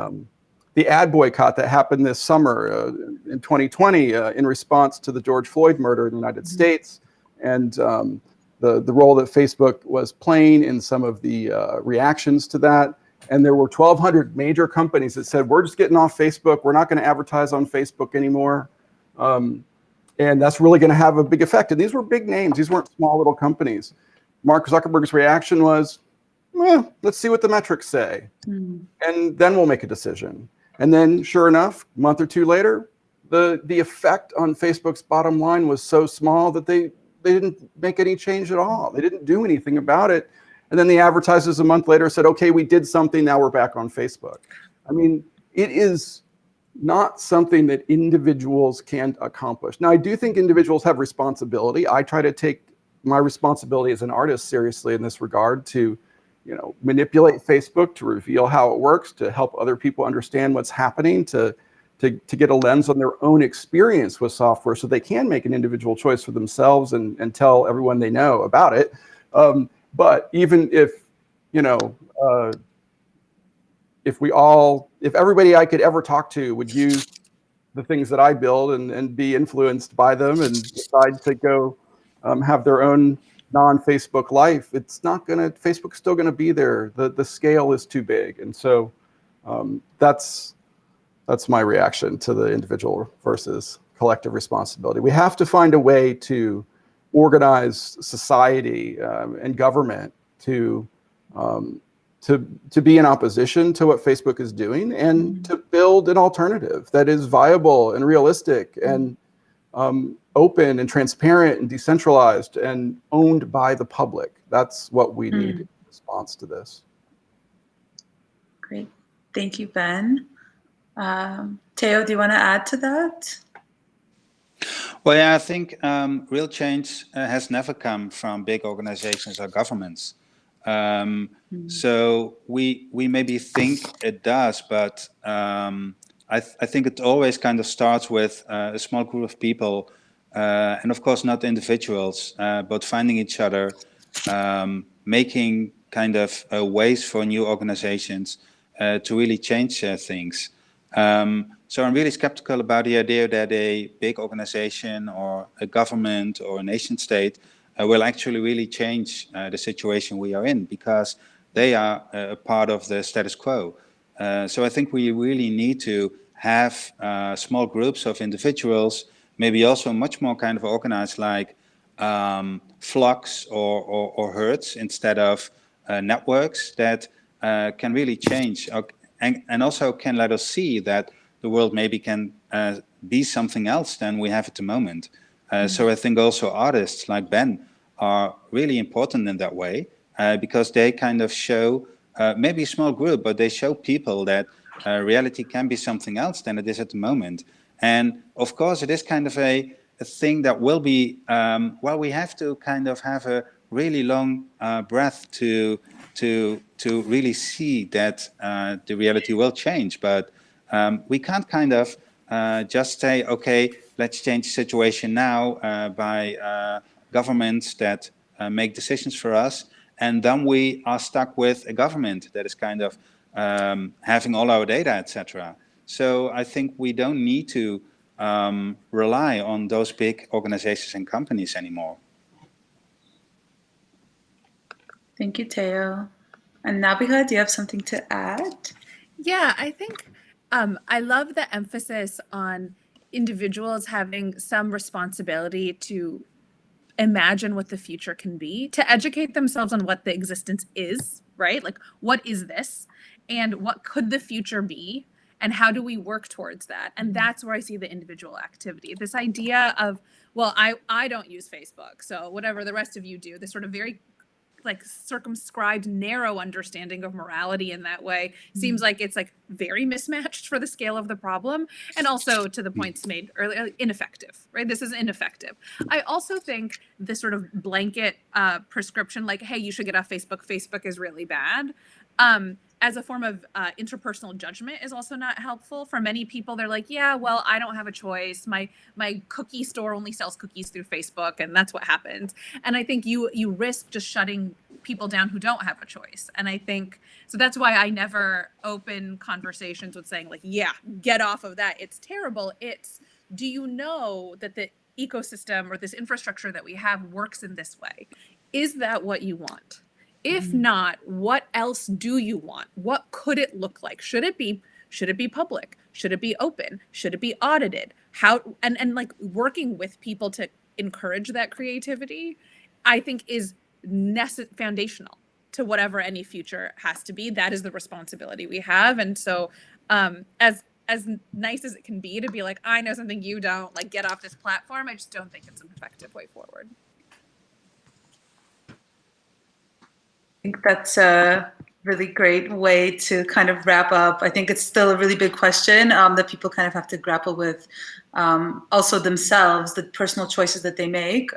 ad boycott that happened this summer in 2020 in response to the George Floyd murder in the United States, and the role that Facebook was playing in some of the reactions to that. And there were 1,200 major companies that said, we're just getting off Facebook. We're not going to advertise on Facebook anymore. And that's really going to have a big effect. And these were big names. These weren't small little companies. Mark Zuckerberg's reaction was, well, let's see what the metrics say. And then we'll make a decision. And then sure enough, a month or two later, the effect on Facebook's bottom line was so small that they didn't make any change at all. They didn't do anything about it. And then the advertisers a month later said, okay, we did something, now we're back on Facebook. I mean, it is not something that individuals can accomplish. Now, I do think individuals have responsibility. I try to take my responsibility as an artist seriously in this regard to manipulate Facebook, to reveal how it works, to help other people understand what's happening, to get a lens on their own experience with software so they can make an individual choice for themselves and tell everyone they know about it. But even if, if everybody I could ever talk to would use the things that I build and be influenced by them and decide to go have their own non-Facebook life, Facebook's still gonna be there. The scale is too big. And so that's my reaction to the individual versus collective responsibility. We have to find a way to organize society and government to be in opposition to what Facebook is doing and to build an alternative that is viable and realistic and open and transparent and decentralized and owned by the public. That's what we need in response to this. Great. Thank you, Ben. Theo, do you want to add to that? Well, yeah, I think real change has never come from big organizations or governments. So we maybe think it does, but I think it always kind of starts with a small group of people, and of course not individuals, but finding each other, making kind of ways for new organizations to really change things. So I'm really skeptical about the idea that a big organization or a government or a nation state will actually really change the situation we are in, because they are a part of the status quo. So I think we really need to have small groups of individuals, maybe also much more kind of organized, like flocks or herds instead of networks that can really change and also can let us see that the world maybe can be something else than we have at the moment. So I think also artists like Ben are really important in that way, because they kind of show, maybe a small group, but they show people that reality can be something else than it is at the moment. And of course, it is kind of a thing that will be, well, we have to kind of have a really long breath to really see that the reality will change. But we can't kind of just say, okay, let's change the situation now by governments that make decisions for us, and then we are stuck with a government that is kind of having all our data, etc. So I think we don't need to rely on those big organizations and companies anymore. Thank you, Theo. And Nabiha, do you have something to add? Yeah, I think I love the emphasis on individuals having some responsibility to imagine what the future can be, to educate themselves on what the existence is, right? Like, what is this? And what could the future be? And how do we work towards that? And that's where I see the individual activity. This idea of, well, I don't use Facebook, so whatever the rest of you do, this sort of very like circumscribed, narrow understanding of morality in that way seems like it's like very mismatched for the scale of the problem, and also, to the points made earlier, ineffective, right? This is ineffective. I also think this sort of blanket prescription, like, hey, you should get off Facebook, Facebook is really bad, as a form of interpersonal judgment is also not helpful. For many people, they're like, yeah, well, I don't have a choice. My cookie store only sells cookies through Facebook, and that's what happens. And I think you risk just shutting people down who don't have a choice. And I think, so that's why I never open conversations with saying like, yeah, get off of that, it's terrible. It's, do you know that the ecosystem or this infrastructure that we have works in this way? Is that what you want? If not, what else do you want? What could it look like? Should it be public? Should it be open? Should it be audited? How, and like working with people to encourage that creativity, I think is foundational to whatever any future has to be. That is the responsibility we have. And so as nice as it can be to be like, I know something you don't, like, get off this platform, I just don't think it's an effective way forward. I think that's a really great way to kind of wrap up. I think it's still a really big question that people kind of have to grapple with, also themselves, the personal choices that they make.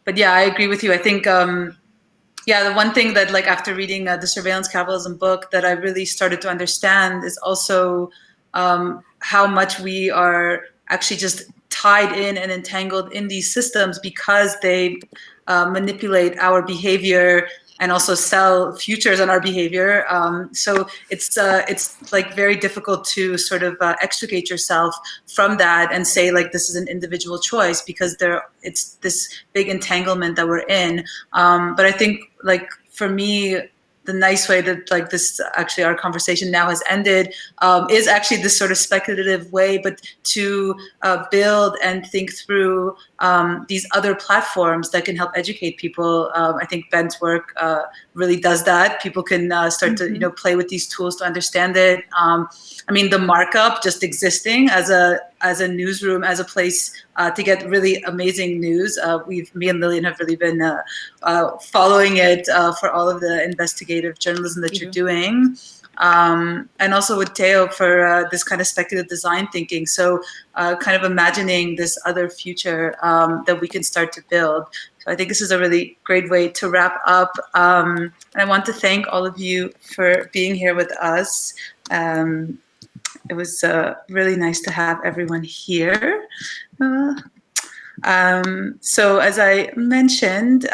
But yeah, I agree with you. I think, yeah, the one thing that, like, after reading the Surveillance Capitalism book that I really started to understand is also how much we are actually just tied in and entangled in these systems because they manipulate our behavior and also sell futures on our behavior. So it's like very difficult to sort of extricate yourself from that and say like this is an individual choice because it's this big entanglement that we're in. But I think like for me, the nice way that like this actually our conversation now has ended is actually this sort of speculative way, but to build and think through these other platforms that can help educate people. I think Ben's work really does that. People can start to play with these tools to understand it. I mean, the markup, just existing as a newsroom, as a place to get really amazing news. Me and Lillian have really been following it for all of the investigative journalism that you're doing. And also with Theo for this kind of speculative design thinking. So kind of imagining this other future that we can start to build. So I think this is a really great way to wrap up. And I want to thank all of you for being here with us. It was really nice to have everyone here. So as I mentioned,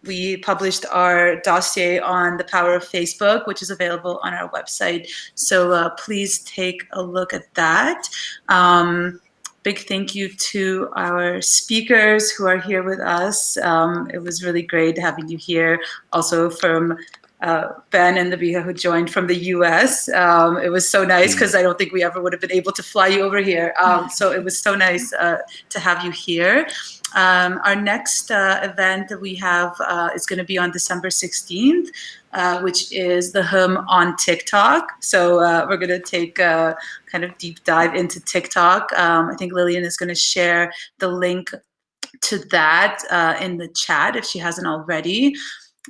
we published our dossier on the power of Facebook, which is available on our website. So please take a look at that. Big thank you to our speakers who are here with us. It was really great having you here. Also from Ben and Nabiha who joined from the US. It was so nice because I don't think we ever would have been able to fly you over here. So it was so nice to have you here. Our next event that we have is going to be on December 16th, which is the HUM on TikTok. So we're going to take a kind of deep dive into TikTok. I think Lillian is going to share the link to that in the chat if she hasn't already.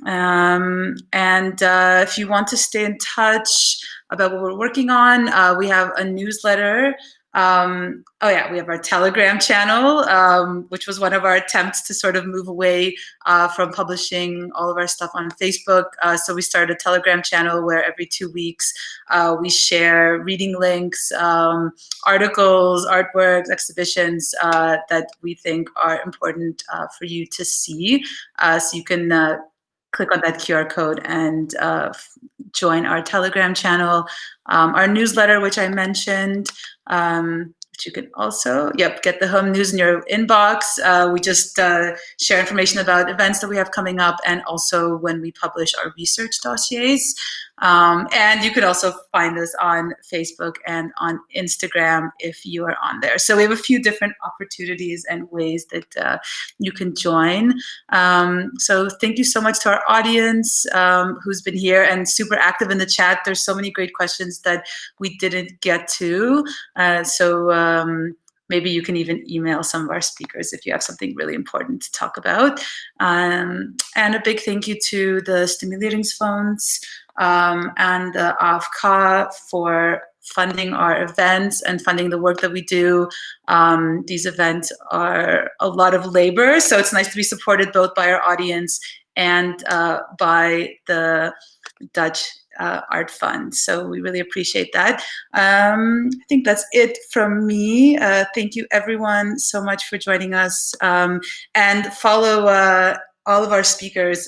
And if you want to stay in touch about what we're working on, we have a newsletter Oh yeah, we have our Telegram channel, which was one of our attempts to sort of move away from publishing all of our stuff on Facebook. So we started a Telegram channel where every 2 weeks we share reading links, articles, artworks, exhibitions that we think are important for you to see. So you can click on that QR code and join our Telegram channel. Our newsletter, which I mentioned, which you can also, get the home news in your inbox. We just share information about events that we have coming up and also when we publish our research dossiers. And you could also find us on Facebook and on Instagram if you are on there. So we have a few different opportunities and ways that you can join. So thank you so much to our audience who's been here and super active in the chat. There's so many great questions that we didn't get to. Maybe you can even email some of our speakers if you have something really important to talk about. And a big thank you to the Stimuleringsfonds and the AFK for funding our events and funding the work that we do. These events are a lot of labor, so it's nice to be supported both by our audience and by the Dutch Art Fund. So we really appreciate that. I think that's it from me. Thank you everyone so much for joining us, and follow all of our speakers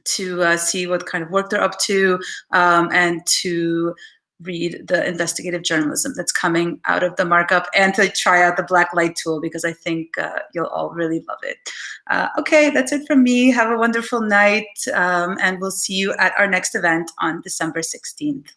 to see what kind of work they're up to, and to read the investigative journalism that's coming out of the markup, and to try out the black light tool because I think you'll all really love it. Okay, that's it from me. Have a wonderful night, and we'll see you at our next event on December 16th.